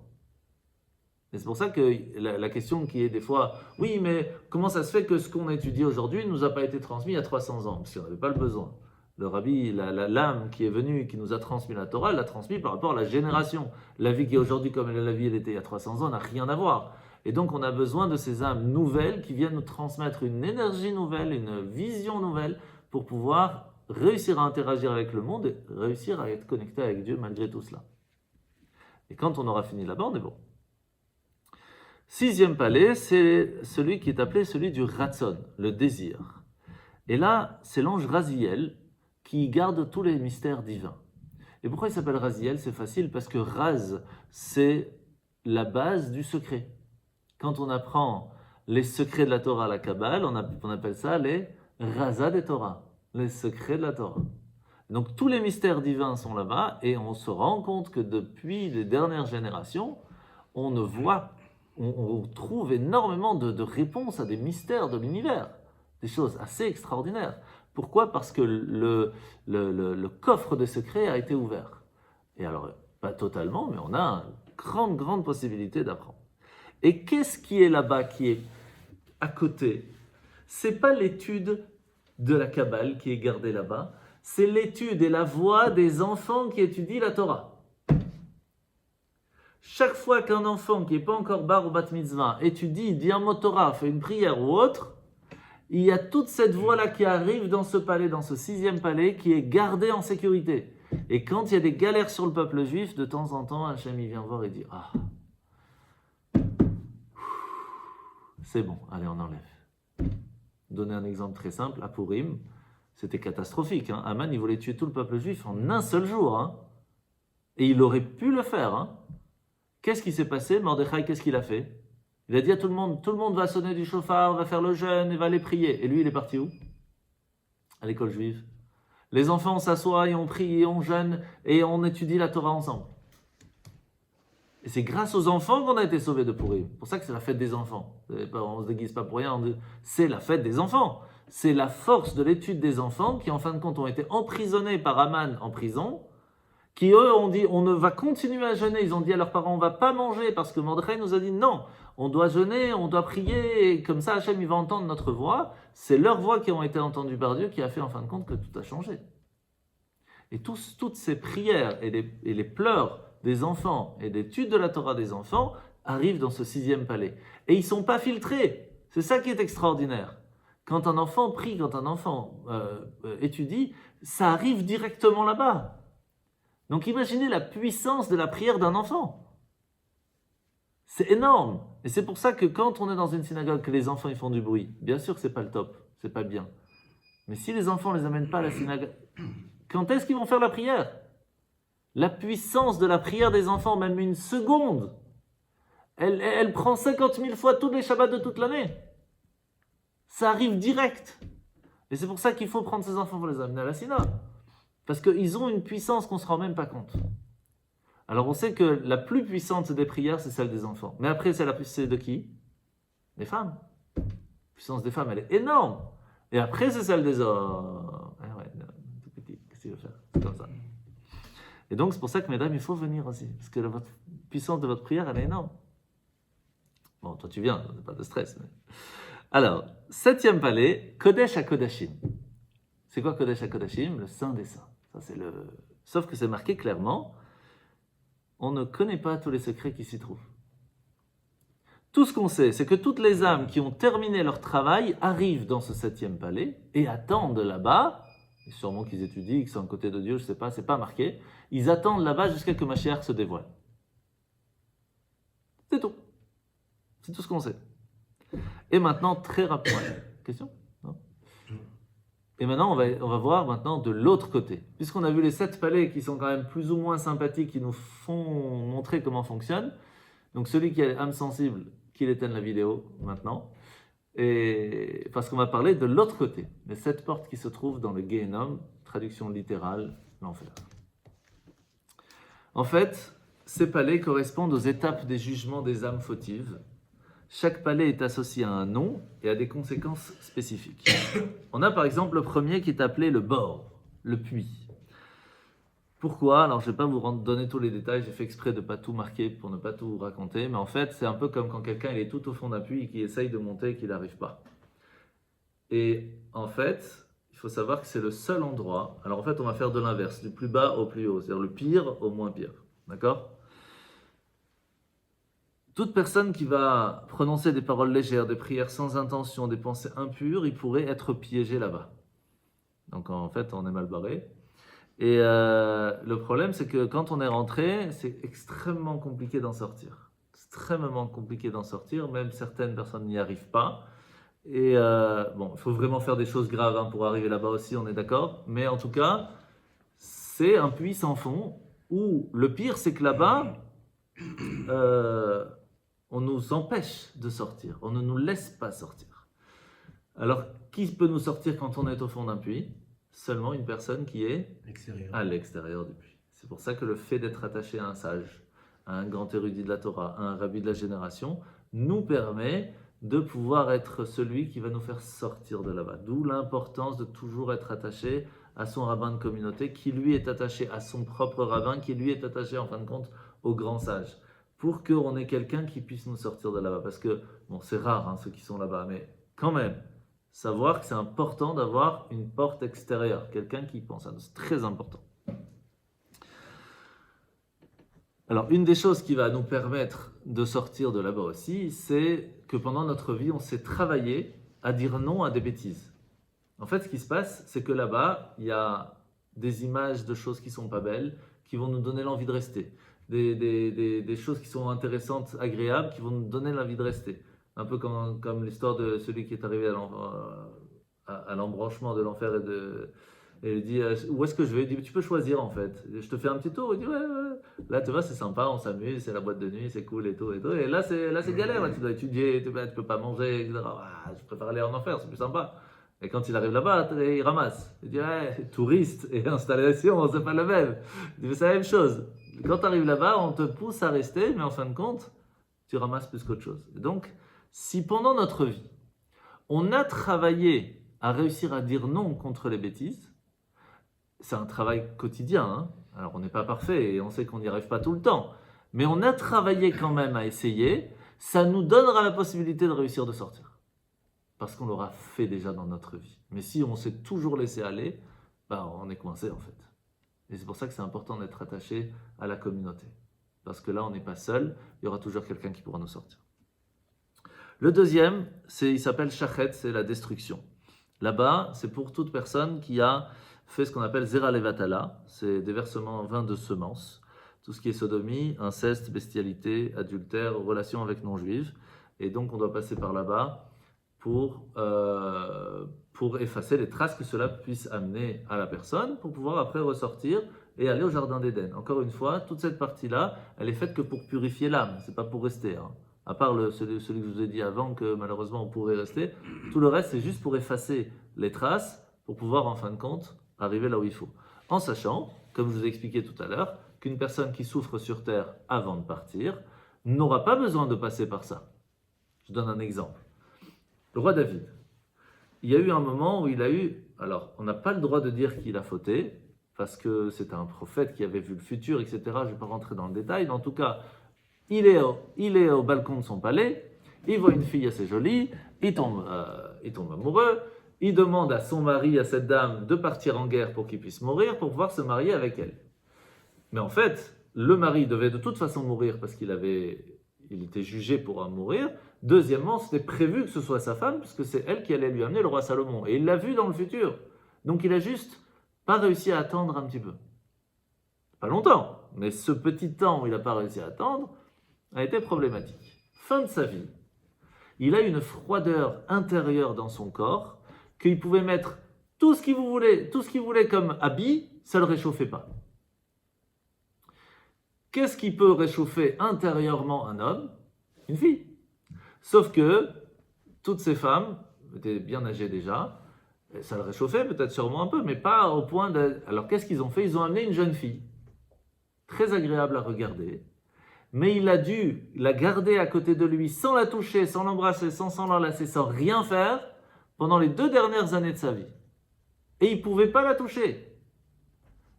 Et c'est pour ça que la question qui est des fois, oui, mais comment ça se fait que ce qu'on étudie aujourd'hui ne nous a pas été transmis il y a 300 ans, parce qu'on n'avait pas le besoin. Le rabbi, l'âme qui est venue, qui nous a transmis la Torah, elle l'a transmis par rapport à la génération. La vie qui est aujourd'hui comme la vie elle était il y a 300 ans n'a rien à voir. Et donc on a besoin de ces âmes nouvelles qui viennent nous transmettre une énergie nouvelle, une vision nouvelle pour pouvoir réussir à interagir avec le monde et réussir à être connecté avec Dieu malgré tout cela. Et quand on aura fini là-bas, on est bon. 6e palais, c'est celui qui est appelé celui du Ratzon, le désir. Et là, c'est l'ange Raziel qui garde tous les mystères divins. Et pourquoi il s'appelle Raziel? C'est facile, parce que Raz, c'est la base du secret. Quand on apprend les secrets de la Torah à la Kabbale, on appelle ça les Razad et Torah, les secrets de la Torah. Donc tous les mystères divins sont là-bas, et on se rend compte que depuis les dernières générations, on trouve énormément de réponses à des mystères de l'univers, des choses assez extraordinaires. Pourquoi? Parce que le coffre des secrets a été ouvert. Et alors, pas totalement, mais on a une grande possibilité d'apprendre. Et qu'est-ce qui est là-bas, qui est à côté? C'est pas l'étude de la Kabbale qui est gardée là-bas, c'est l'étude et la voix des enfants qui étudient la Torah. Chaque fois qu'un enfant qui n'est pas encore bar ou bat mitzvah étudie, dit un mot Torah, fait une prière ou autre, il y a toute cette voix-là qui arrive dans ce palais, dans ce 6e palais, qui est gardée en sécurité. Et quand il y a des galères sur le peuple juif, de temps en temps, Hachem il vient voir et dit « Ah, c'est bon, allez, on enlève. » Donner un exemple très simple, à Purim, c'était catastrophique. Aman, il voulait tuer tout le peuple juif en un seul jour. Et il aurait pu le faire. Hein. Qu'est-ce qui s'est passé? Mordechai, qu'est-ce qu'il a fait? Il a dit à tout le monde va sonner du chauffard, va faire le jeûne et va aller prier. Et lui, il est parti où? À l'école juive. Les enfants s'assoient et on prie et on jeûne et on étudie la Torah ensemble. Et c'est grâce aux enfants qu'on a été sauvés de Pourim. C'est pour ça que c'est la fête des enfants. On ne se déguise pas pour rien, c'est la fête des enfants. C'est la force de l'étude des enfants qui, en fin de compte, ont été emprisonnés par Aman en prison, qui, eux, ont dit, on ne va continuer à jeûner. Ils ont dit à leurs parents, on ne va pas manger, parce que Mordechai nous a dit, non, on doit jeûner, on doit prier, et comme ça, Hachem, il va entendre notre voix. C'est leur voix qui ont été entendues par Dieu qui a fait, en fin de compte, que tout a changé. Et toutes ces prières et les pleurs des enfants et l'étude de la Torah des enfants arrivent dans ce 6e palais. Et ils ne sont pas filtrés. C'est ça qui est extraordinaire. Quand un enfant prie, quand un enfant étudie, ça arrive directement là-bas. Donc imaginez la puissance de la prière d'un enfant. C'est énorme. Et c'est pour ça que quand on est dans une synagogue, que les enfants ils font du bruit, bien sûr que ce n'est pas le top, c'est pas bien. Mais si les enfants ne les amènent pas à la synagogue, quand est-ce qu'ils vont faire la prière? La puissance de la prière des enfants, même une seconde, elle prend 50 000 fois tous les Shabbats de toute l'année. Ça arrive direct. Et c'est pour ça qu'il faut prendre ces enfants pour les amener à la synagogue. Parce qu'ils ont une puissance qu'on ne se rend même pas compte. Alors on sait que la plus puissante des prières, c'est celle des enfants. Mais après, c'est de qui? Des femmes. La puissance des femmes, elle est énorme. Et après, c'est celle des hommes. Ah ouais, tout petit, qu'est-ce qu'il veut faire? C'est comme ça. Et donc, c'est pour ça que, mesdames, il faut venir aussi. Parce que la puissance de votre prière, elle est énorme. Bon, toi, tu viens, pas de stress. Mais... Alors, 7e palais, Kodesh HaKodashim. C'est quoi Kodesh HaKodashim? Le Saint des Saints. Ça, c'est le... Sauf que c'est marqué clairement, on ne connaît pas tous les secrets qui s'y trouvent. Tout ce qu'on sait, c'est que toutes les âmes qui ont terminé leur travail arrivent dans ce 7e palais et attendent là-bas, et sûrement qu'ils étudient, qu'ils sont à côté de Dieu, je ne sais pas, c'est pas marqué, ils attendent là-bas jusqu'à ce que Mashiach se dévoile. C'est tout. C'est tout ce qu'on sait. Et maintenant, très rapidement, question? Non? Et maintenant, on va voir maintenant de l'autre côté. Puisqu'on a vu les 7 palais qui sont quand même plus ou moins sympathiques, qui nous font montrer comment fonctionne. Donc celui qui a âme sensible, qu'il éteigne la vidéo maintenant. Et parce qu'on va parler de l'autre côté, les 7 portes qui se trouvent dans le Gehenom, traduction littérale, l'enfer. En fait, ces palais correspondent aux étapes des jugements des âmes fautives. Chaque palais est associé à un nom et à des conséquences spécifiques. On a par exemple le premier qui est appelé le bord, le puits. Pourquoi? Alors je ne vais pas vous donner tous les détails, j'ai fait exprès de ne pas tout marquer pour ne pas tout raconter, mais en fait c'est un peu comme quand quelqu'un il est tout au fond d'un puits et qui essaye de monter et qu'il n'arrive pas. Et en fait, il faut savoir que c'est le seul endroit, alors en fait on va faire de l'inverse, du plus bas au plus haut, c'est-à-dire le pire au moins pire, d'accord? Toute personne qui va prononcer des paroles légères, des prières sans intention, des pensées impures, il pourrait être piégé là-bas. Donc en fait, on est mal barré. Et le problème, c'est que quand on est rentré, c'est extrêmement compliqué d'en sortir. Extrêmement compliqué d'en sortir, même certaines personnes n'y arrivent pas. Et bon, il faut vraiment faire des choses graves pour arriver là-bas aussi, on est d'accord. Mais en tout cas, c'est un puits sans fond, où le pire, c'est que là-bas, on nous empêche de sortir, on ne nous laisse pas sortir. Alors, qui peut nous sortir quand on est au fond d'un puits? Seulement une personne qui est à l'extérieur du puits. C'est pour ça que le fait d'être attaché à un sage, à un grand érudit de la Torah, à un rabbi de la génération, nous permet de pouvoir être celui qui va nous faire sortir de là-bas. D'où l'importance de toujours être attaché à son rabbin de communauté, qui lui est attaché à son propre rabbin, qui lui est attaché en fin de compte au grand sage. Pour qu'on ait quelqu'un qui puisse nous sortir de là-bas. Parce que, bon, c'est rare ceux qui sont là-bas, mais quand même, savoir que c'est important d'avoir une porte extérieure, quelqu'un qui pense à nous, c'est très important. Alors, une des choses qui va nous permettre de sortir de là-bas aussi, c'est que pendant notre vie, on s'est travaillé à dire non à des bêtises. En fait, ce qui se passe, c'est que là-bas, il y a des images de choses qui ne sont pas belles, qui vont nous donner l'envie de rester. Des choses qui sont intéressantes, agréables, qui vont nous donner l'envie de rester. Un peu comme l'histoire de celui qui est arrivé à l'embranchement de l'enfer Et il dit où est-ce que je vais? Il dit tu peux choisir en fait. Je te fais un petit tour. Il dit ouais. Là tu vois c'est sympa, on s'amuse, c'est la boîte de nuit, c'est cool et tout et tout. Et là c'est galère, là, tu dois étudier, tu peux pas manger, etc. Ah, je préfère aller en enfer, c'est plus sympa. Et quand il arrive là-bas, il ramasse. Il dit ouais, touriste et installation, c'est pas le même. Il dit c'est la même chose. Quand tu arrives là-bas, on te pousse à rester, mais en fin de compte, tu ramasses plus qu'autre chose. Et donc, si pendant notre vie, on a travaillé à réussir à dire non contre les bêtises, c'est un travail quotidien. Hein. Alors, on n'est pas parfait et on sait qu'on n'y arrive pas tout le temps. Mais on a travaillé quand même à essayer. Ça nous donnera la possibilité de réussir de sortir. Parce qu'on l'aura fait déjà dans notre vie. Mais si on s'est toujours laissé aller, ben, on est coincé en fait. Et c'est pour ça que c'est important d'être attaché à la communauté. Parce que là, on n'est pas seul, il y aura toujours quelqu'un qui pourra nous sortir. Le deuxième, il s'appelle shachet, c'est la destruction. Là-bas, c'est pour toute personne qui a fait ce qu'on appelle zera levatala, c'est des versements vains de semences. Tout ce qui est sodomie, inceste, bestialité, adultère, relation avec non-juifs. Et donc, on doit passer par là-bas pour effacer les traces que cela puisse amener à la personne, pour pouvoir après ressortir et aller au jardin d'Éden. Encore une fois, toute cette partie-là, elle est faite que pour purifier l'âme, c'est pas pour rester. Hein. À part celui que je vous ai dit avant, que malheureusement on pourrait rester, tout le reste c'est juste pour effacer les traces, pour pouvoir en fin de compte arriver là où il faut. En sachant, comme je vous ai expliqué tout à l'heure, qu'une personne qui souffre sur terre avant de partir n'aura pas besoin de passer par ça. Je donne un exemple. Le roi David, il y a eu un moment où il a eu... Alors, on n'a pas le droit de dire qu'il a fauté, parce que c'est un prophète qui avait vu le futur, etc. Je ne vais pas rentrer dans le détail, mais en tout cas, il est au balcon de son palais, il voit une fille assez jolie, il tombe amoureux, il demande à son mari, à cette dame, de partir en guerre pour qu'il puisse mourir, pour pouvoir se marier avec elle. Mais en fait, le mari devait de toute façon mourir parce qu'il était jugé pour en mourir. Deuxièmement, c'était prévu que ce soit sa femme, puisque c'est elle qui allait lui amener le roi Salomon. Et il l'a vu dans le futur. Donc il a juste pas réussi à attendre un petit peu. Pas longtemps, mais ce petit temps où il n'a pas réussi à attendre a été problématique. Fin de sa vie, il a une froideur intérieure dans son corps qu'il pouvait mettre tout ce qu'il voulait comme habit, ça ne le réchauffait pas. Qu'est-ce qui peut réchauffer intérieurement un homme? Une fille. Sauf que toutes ces femmes étaient bien âgées déjà, et ça le réchauffait peut-être sûrement un peu, mais pas au point de... Alors qu'est-ce qu'ils ont fait? Ils ont amené une jeune fille, très agréable à regarder, mais il a dû la garder à côté de lui sans la toucher, sans l'embrasser, sans l'enlacer, sans rien faire, pendant les 2 dernières années de sa vie. Et il ne pouvait pas la toucher.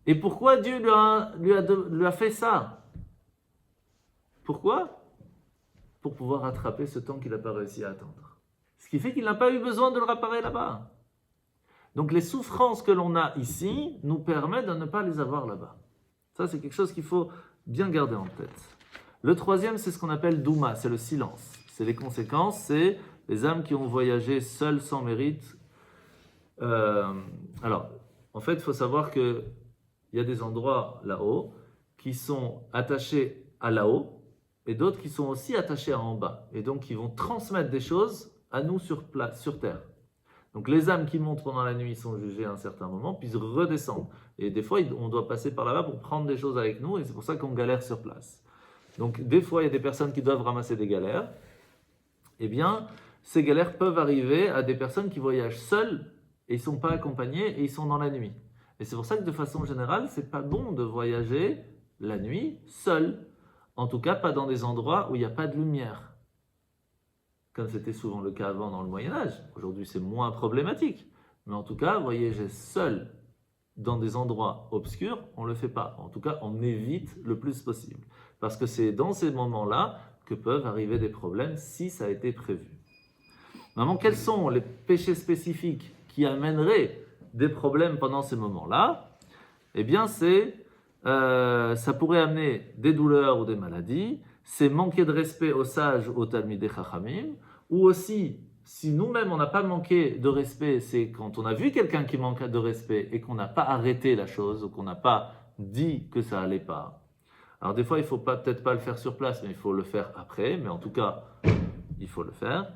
Et pourquoi Dieu lui a fait ça? Pourquoi? Pour pouvoir rattraper ce temps qu'il n'a pas réussi à attendre. Ce qui fait qu'il n'a pas eu besoin de le réparer là-bas. Donc les souffrances que l'on a ici nous permettent de ne pas les avoir là-bas. Ça, c'est quelque chose qu'il faut bien garder en tête. Le troisième, c'est ce qu'on appelle Douma, c'est le silence. C'est les conséquences, c'est les âmes qui ont voyagé seules sans mérite. Alors, en fait, il faut savoir qu'il y a des endroits là-haut qui sont attachés à là-haut, et d'autres qui sont aussi attachés à en bas, et donc qui vont transmettre des choses à nous sur terre. Donc les âmes qui montent pendant la nuit sont jugées à un certain moment, puis redescendent. Et des fois, on doit passer par là-bas pour prendre des choses avec nous, et c'est pour ça qu'on galère sur place. Donc des fois, il y a des personnes qui doivent ramasser des galères. Eh bien, ces galères peuvent arriver à des personnes qui voyagent seules, et ils ne sont pas accompagnés, et ils sont dans la nuit. Et c'est pour ça que de façon générale, c'est pas bon de voyager la nuit seul. En tout cas, pas dans des endroits où il n'y a pas de lumière. Comme c'était souvent le cas avant dans le Moyen-Âge. Aujourd'hui, c'est moins problématique. Mais en tout cas, voyager seul dans des endroits obscurs, on ne le fait pas. En tout cas, on évite le plus possible. Parce que c'est dans ces moments-là que peuvent arriver des problèmes si ça a été prévu. Maintenant, quels sont les péchés spécifiques qui amèneraient des problèmes pendant ces moments-là? Eh bien, ça pourrait amener des douleurs ou des maladies, c'est manquer de respect aux sages, aux Talmidei Chachamim, ou aussi, si nous-mêmes on n'a pas manqué de respect, c'est quand on a vu quelqu'un qui manque de respect et qu'on n'a pas arrêté la chose, ou qu'on n'a pas dit que ça allait pas. Alors des fois, il ne faut peut-être pas le faire sur place, mais il faut le faire après, mais en tout cas, il faut le faire.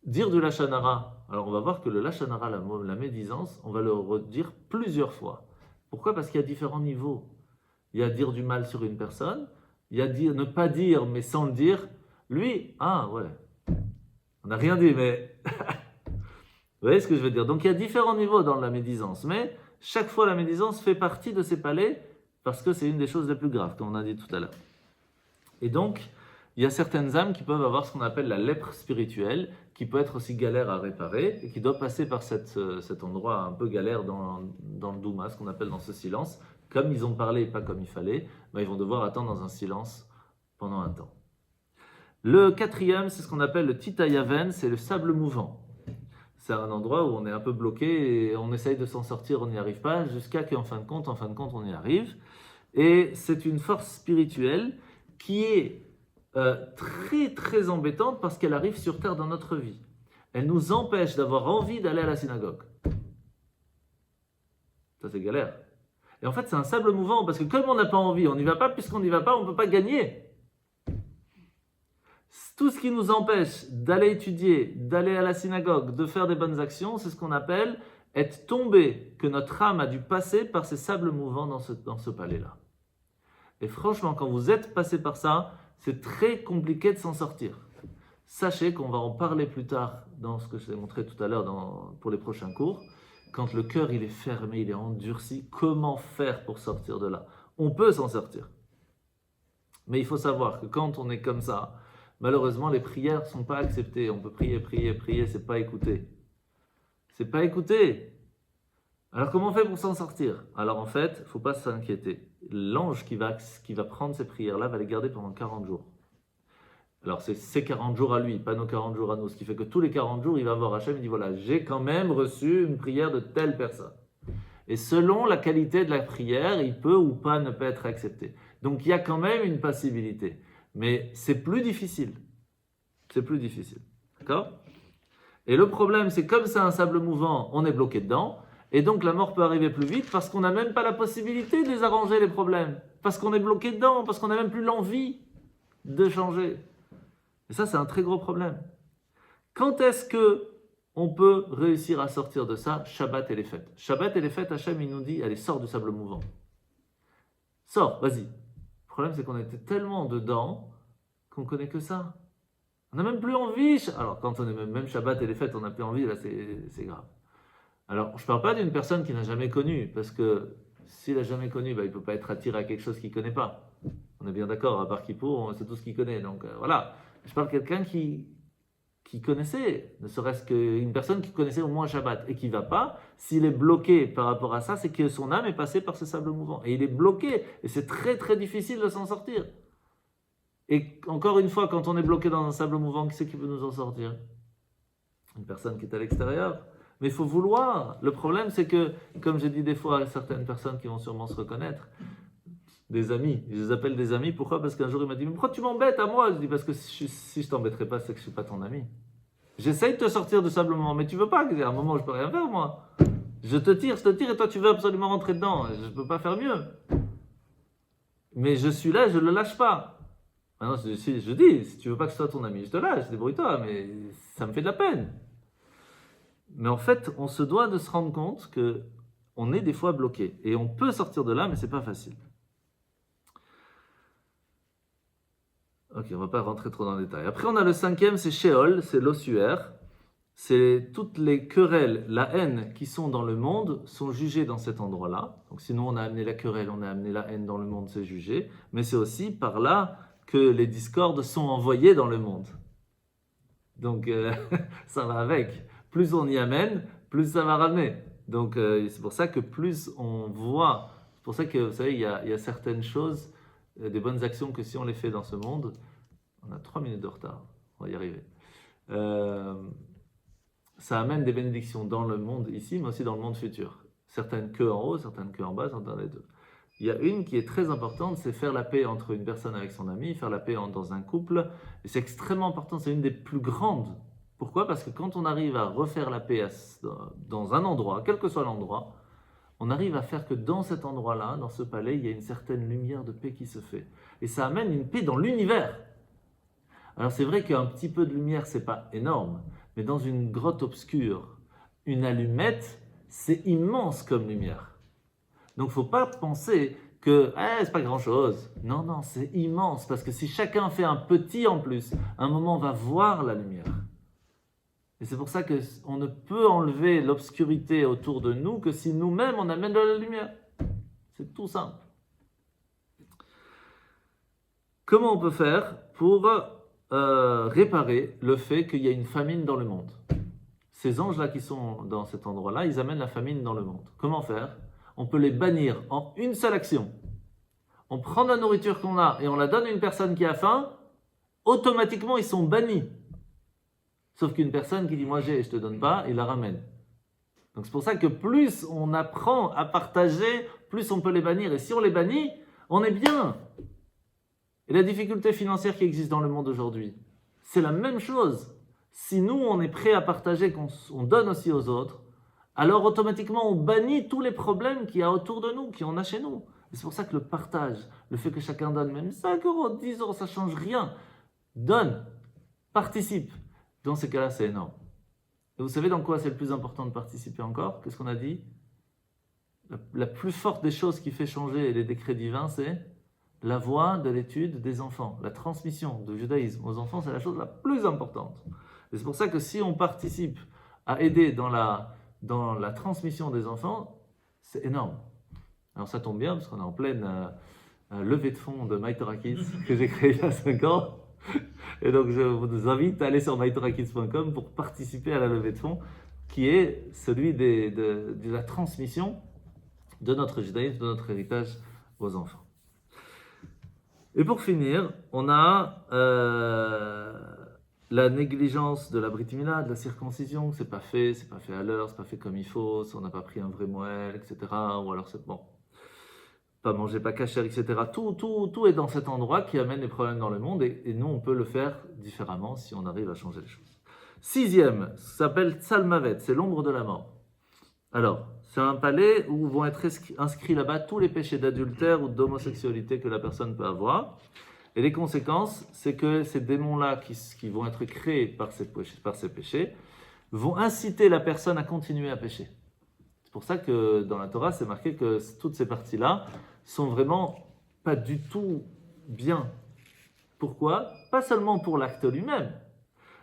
dire du Lashon Hara. Alors on va voir que le Lashon Hara, la médisance, on va le redire plusieurs fois. Pourquoi? Parce qu'il y a différents niveaux. Il y a dire du mal sur une personne, il y a dire, ne pas dire mais sans le dire. Lui, ah ouais, on n'a rien dit mais... Vous voyez ce que je veux dire? Donc il y a différents niveaux dans la médisance, mais chaque fois la médisance fait partie de ces palais parce que c'est une des choses les plus graves, comme on a dit tout à l'heure. Et donc, il y a certaines âmes qui peuvent avoir ce qu'on appelle la lèpre spirituelle, qui peut être aussi galère à réparer et qui doit passer par cet endroit un peu galère dans le Douma, ce qu'on appelle dans ce silence. Comme ils ont parlé et pas comme il fallait, ben, ils vont devoir attendre dans un silence pendant un temps. Le quatrième, c'est ce qu'on appelle le Titayaven, c'est le sable mouvant. C'est un endroit où on est un peu bloqué et on essaye de s'en sortir, on n'y arrive pas, jusqu'à qu'en fin de compte, on y arrive. Et c'est une force spirituelle qui est très très embêtante parce qu'elle arrive sur terre dans notre vie. Elle nous empêche d'avoir envie d'aller à la synagogue. Ça c'est galère. Et en fait c'est un sable mouvant parce que comme on n'a pas envie, on n'y va pas, puisqu'on n'y va pas, on ne peut pas gagner. Tout ce qui nous empêche d'aller étudier, d'aller à la synagogue, de faire des bonnes actions, c'est ce qu'on appelle être tombé, que notre âme a dû passer par ces sables mouvants dans ce palais-là. Et franchement, quand vous êtes passé par ça, c'est très compliqué de s'en sortir. Sachez qu'on va en parler plus tard dans ce que je vous ai montré tout à l'heure pour les prochains cours. Quand le cœur il est fermé, il est endurci, comment faire pour sortir de là? On peut s'en sortir. Mais il faut savoir que quand on est comme ça, malheureusement, les prières ne sont pas acceptées. On peut prier, c'est pas écouté. C'est pas écouté. Alors comment on fait pour s'en sortir? Alors en fait, il ne faut pas s'inquiéter. L'ange qui va prendre ces prières-là va les garder pendant 40 jours. Alors c'est ces 40 jours à lui, pas nos 40 jours à nous. Ce qui fait que tous les 40 jours, il va voir Hachem et dit voilà, j'ai quand même reçu une prière de telle personne. Et selon la qualité de la prière, il peut ou pas ne pas être accepté. Donc il y a quand même une possibilité. Mais c'est plus difficile. C'est plus difficile. D'accord? Et le problème, c'est comme c'est un sable mouvant, on est bloqué dedans. Et donc la mort peut arriver plus vite parce qu'on n'a même pas la possibilité de les arranger, les problèmes. Parce qu'on est bloqué dedans, parce qu'on n'a même plus l'envie de changer. Et ça, c'est un très gros problème. Quand est-ce que on peut réussir à sortir de ça? Shabbat et les fêtes. Shabbat et les fêtes, Hachem, il nous dit, allez, sors du sable mouvant. Sors, vas-y. Le problème, c'est qu'on était tellement dedans qu'on ne connaît que ça. On n'a même plus envie. Alors, quand on est même Shabbat et les fêtes, on n'a plus envie, là, c'est grave. Alors, je ne parle pas d'une personne qui n'a jamais connu, parce que s'il n'a jamais connu, il ne peut pas être attiré à quelque chose qu'il ne connaît pas. On est bien d'accord, à part Kippour, c'est tout ce qu'il connaît. Donc, voilà. Je parle de quelqu'un qui connaissait, ne serait-ce qu'une personne qui connaissait au moins Shabbat et qui ne va pas, s'il est bloqué par rapport à ça, c'est que son âme est passée par ce sable mouvant. Et il est bloqué, et c'est très très difficile de s'en sortir. Et encore une fois, quand on est bloqué dans un sable mouvant, qui c'est qui peut nous en sortir? Une personne qui est à l'extérieur. Mais il faut vouloir. Le problème, c'est que, comme j'ai dit des fois à certaines personnes qui vont sûrement se reconnaître, des amis, je les appelle des amis, pourquoi? Parce qu'un jour il m'a dit, mais pourquoi tu m'embêtes à moi? Je dis, parce que si je t'embêterais pas, c'est que je suis pas ton ami. J'essaye de te sortir de sable mouvant, mais tu veux pas, à un moment je peux rien faire moi. Je te tire, et toi tu veux absolument rentrer dedans, je peux pas faire mieux. Mais je suis là, je le lâche pas. Maintenant, je dis, si tu veux pas que je sois ton ami, je te lâche, débrouille-toi, mais ça me fait de la peine. Mais en fait, on se doit de se rendre compte que on est des fois bloqué. Et on peut sortir de là, mais c'est pas facile. Ok, on va pas rentrer trop dans le détail. Après, on a le cinquième, c'est Sheol, c'est l'ossuaire. C'est toutes les querelles, la haine qui sont dans le monde sont jugées dans cet endroit-là. Donc sinon, on a amené la querelle, on a amené la haine dans le monde, c'est jugé. Mais c'est aussi par là que les discordes sont envoyées dans le monde. Donc ça va avec. Plus on y amène, plus ça va ramener. Donc c'est pour ça que plus on voit, c'est pour ça que vous savez, il y a certaines choses, des bonnes actions que si on les fait dans ce monde, on a 3 minutes de retard, on va y arriver. Ça amène des bénédictions dans le monde ici, mais aussi dans le monde futur. Certaines que en haut, certaines que en bas, certaines les deux. Il y a une qui est très importante, c'est faire la paix entre une personne avec son ami, faire la paix dans un couple. Et c'est extrêmement important, c'est une des plus grandes. Pourquoi? Parce que quand on arrive à refaire la paix dans un endroit, quel que soit l'endroit, on arrive à faire que dans cet endroit-là, dans ce palais, il y a une certaine lumière de paix qui se fait. Et ça amène une paix dans l'univers. Alors c'est vrai qu'un petit peu de lumière, c'est pas énorme, Mais dans une grotte obscure, une allumette, c'est immense comme lumière. Donc, il ne faut pas penser que c'est pas grand-chose. Non, non, c'est immense. Parce que si chacun fait un petit en plus, à un moment, on va voir la lumière. Et c'est pour ça qu'on ne peut enlever l'obscurité autour de nous que si nous-mêmes, on amène de la lumière. C'est tout simple. Comment on peut faire pour réparer le fait qu'il y a une famine dans le monde? Ces anges-là qui sont dans cet endroit-là, ils amènent la famine dans le monde. Comment faire? On peut les bannir en une seule action. On prend la nourriture qu'on a et on la donne à une personne qui a faim, automatiquement ils sont bannis. Sauf qu'une personne qui dit moi j'ai et je te donne pas, il la ramène. Donc c'est pour ça que plus on apprend à partager, plus on peut les bannir. Et si on les bannit, on est bien. Et la difficulté financière qui existe dans le monde aujourd'hui, c'est la même chose. Si nous on est prêt à partager, qu'on donne aussi aux autres, alors automatiquement on bannit tous les problèmes qu'il y a autour de nous, qu'on a chez nous. Et c'est pour ça que le partage, le fait que chacun donne même 5 euros, 10 euros, ça ne change rien. Donne, participe. Dans ces cas-là, c'est énorme. Et vous savez dans quoi c'est le plus important de participer encore? Qu'est-ce qu'on a dit? La plus forte des choses qui fait changer les décrets divins, c'est la voie de l'étude des enfants. La transmission du judaïsme aux enfants, c'est la chose la plus importante. Et c'est pour ça que si on participe à aider dans la transmission des enfants, c'est énorme. Alors ça tombe bien, parce qu'on est en pleine levée de fonds de MyTorahKids que j'ai créé il y a 5 ans. Et donc je vous invite à aller sur mytorakids.com pour participer à la levée de fonds qui est celui de la transmission de notre judaïsme, de notre héritage aux enfants. Et pour finir, on a la négligence de la Brit Mila, de la circoncision, c'est pas fait à l'heure, c'est pas fait comme il faut, on n'a pas pris un vrai moël, etc. Ou alors c'est bon, pas manger, pas cacher, etc. Tout est dans cet endroit qui amène les problèmes dans le monde et nous on peut le faire différemment si on arrive à changer les choses. 6e, ça s'appelle Tsalmavet, c'est l'ombre de la mort. Alors, c'est un palais où vont être inscrits là-bas tous les péchés d'adultère ou d'homosexualité que la personne peut avoir. Et les conséquences, c'est que ces démons-là qui vont être créés par ces péchés vont inciter la personne à continuer à pécher. C'est pour ça que dans la Torah, c'est marqué que toutes ces parties-là sont vraiment pas du tout bien. Pourquoi? Pas seulement pour l'acte lui-même,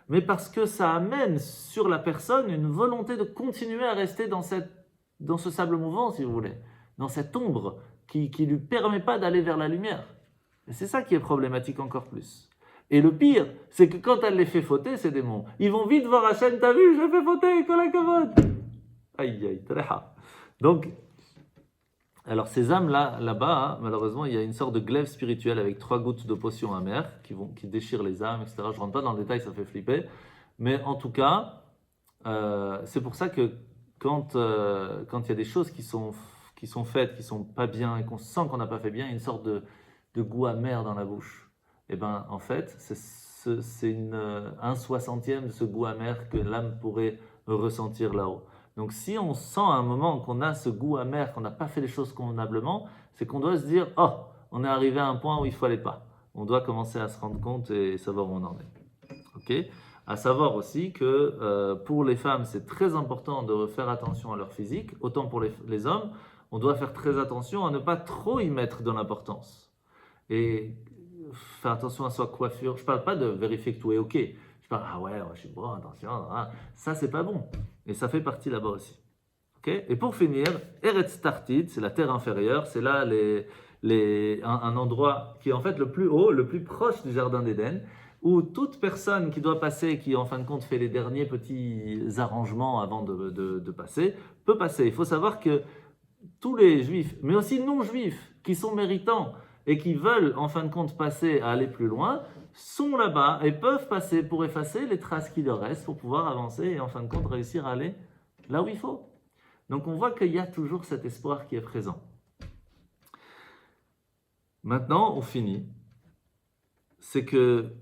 mais parce que ça amène sur la personne une volonté de continuer à rester dans ce sable mouvant, si vous voulez, dans cette ombre qui ne lui permet pas d'aller vers la lumière. Et c'est ça qui est problématique encore plus. Et le pire, c'est que quand elle les fait fauter, ces démons, ils vont vite voir Hachem, t'as vu, je l'ai fait fauter, kol hakavod. Aïe, aïe, treha. Donc, alors ces âmes-là, là-bas, malheureusement, il y a une sorte de glaive spirituelle avec 3 gouttes de potion amère qui déchirent les âmes, etc. Je ne rentre pas dans le détail, ça fait flipper. Mais en tout cas, c'est pour ça que quand il y a des choses qui sont faites, qui ne sont pas bien, et qu'on sent qu'on n'a pas fait bien, il y a une sorte de goût amer dans la bouche. Et bien, en fait, c'est un 60e de ce goût amer que l'âme pourrait ressentir là-haut. Donc si on sent à un moment qu'on a ce goût amer, qu'on n'a pas fait les choses convenablement, c'est qu'on doit se dire « Oh, on est arrivé à un point où il ne fallait pas ». On doit commencer à se rendre compte et savoir où on en est. Okay? À savoir aussi que pour les femmes, c'est très important de faire attention à leur physique. Autant pour les hommes, on doit faire très attention à ne pas trop y mettre de l'importance. Et faire attention à sa coiffure. Je ne parle pas de vérifier que tout est OK. Je parle, ah ouais, je suis bon, attention. Ça, c'est pas bon. Et ça fait partie là-bas aussi. Okay? Et pour finir, Eretz Tartit, c'est la terre inférieure. C'est là un endroit qui est en fait le plus haut, le plus proche du Jardin d'Éden, où toute personne qui doit passer, qui en fin de compte fait les derniers petits arrangements avant de passer, peut passer. Il faut savoir que tous les juifs, mais aussi non-juifs, qui sont méritants et qui veulent en fin de compte passer à aller plus loin, sont là-bas et peuvent passer pour effacer les traces qui leur restent pour pouvoir avancer et en fin de compte réussir à aller là où il faut. Donc on voit qu'il y a toujours cet espoir qui est présent. Maintenant, on finit. C'est que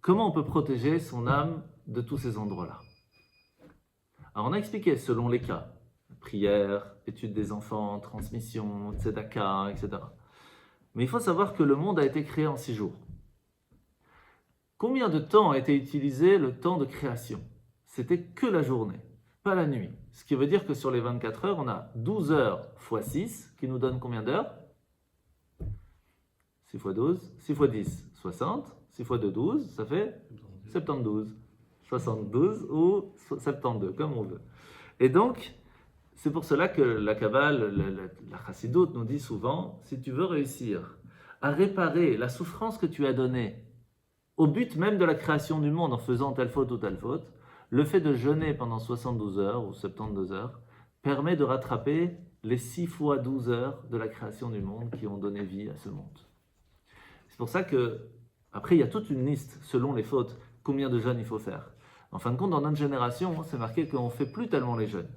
comment on peut protéger son âme de tous ces endroits-là? Alors on a expliqué selon les cas, prière, étude des enfants, transmission, tzedaka, etc. Mais il faut savoir que le monde a été créé en 6 jours. Combien de temps a été utilisé le temps de création? c'était que la journée, pas la nuit. Ce qui veut dire que sur les 24 heures, on a 12 heures fois 6, qui nous donne combien d'heures? 6 fois 12, 6 fois 10, 60, 6 fois 2, 12, ça fait 72. 72 ou 72, comme on veut. Et donc, c'est pour cela que la Kabbale, la Chassidoute nous dit souvent, si tu veux réussir à réparer la souffrance que tu as donnée au but même de la création du monde en faisant telle faute ou telle faute, le fait de jeûner pendant 72 heures ou 72 heures permet de rattraper les 6 fois 12 heures de la création du monde qui ont donné vie à ce monde. C'est pour ça que, après, il y a toute une liste selon les fautes, combien de jeûnes il faut faire. En fin de compte, dans notre génération, c'est marqué qu'on ne fait plus tellement les jeûnes.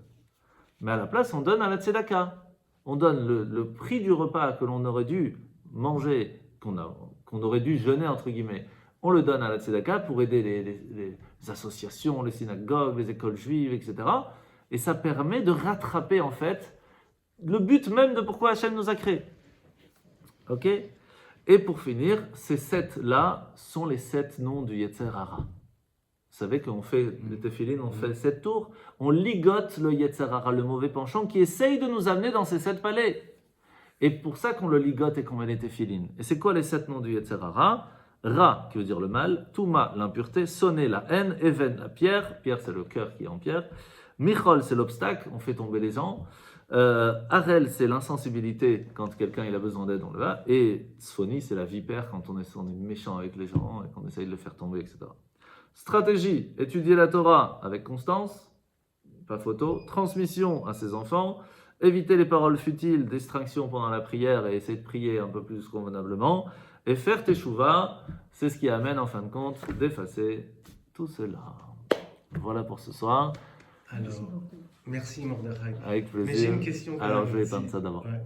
Mais à la place, on donne à la tzedaka. On donne le prix du repas que l'on aurait dû manger, qu'on aurait dû jeûner, entre guillemets. On le donne à la tzedaka pour aider les associations, les synagogues, les écoles juives, etc. Et ça permet de rattraper, en fait, le but même de pourquoi Hachem nous a créés. Ok? Et pour finir, ces 7-là sont les 7 noms du Yetzer Hara. Vous savez qu'on fait les téphilines, on fait 7 tours, on ligote le Yetzer Hara, le mauvais penchant, qui essaye de nous amener dans ces 7 palais. Et pour ça qu'on le ligote et qu'on met les téphilines. Et c'est quoi les 7 noms du Yetzer Hara? Ra, qui veut dire le mal, Touma, l'impureté, Soné, la haine, Even, la pierre, pierre c'est le cœur qui est en pierre, Michol, c'est l'obstacle, on fait tomber les gens, Harel, c'est l'insensibilité quand quelqu'un il a besoin d'aide, on le va, et Sphoni, c'est la vipère quand on est méchant avec les gens et qu'on essaye de le faire tomber, etc. Stratégie, étudier la Torah avec constance, pas photo, transmission à ses enfants, éviter les paroles futiles, distraction pendant la prière et essayer de prier un peu plus convenablement, et faire teshuva, c'est ce qui amène en fin de compte d'effacer tout cela. Voilà pour ce soir.
Alors, merci Mordechai.
Avec plaisir.
Mais j'ai une question.
Alors je vais éteindre ça d'abord.
Ouais.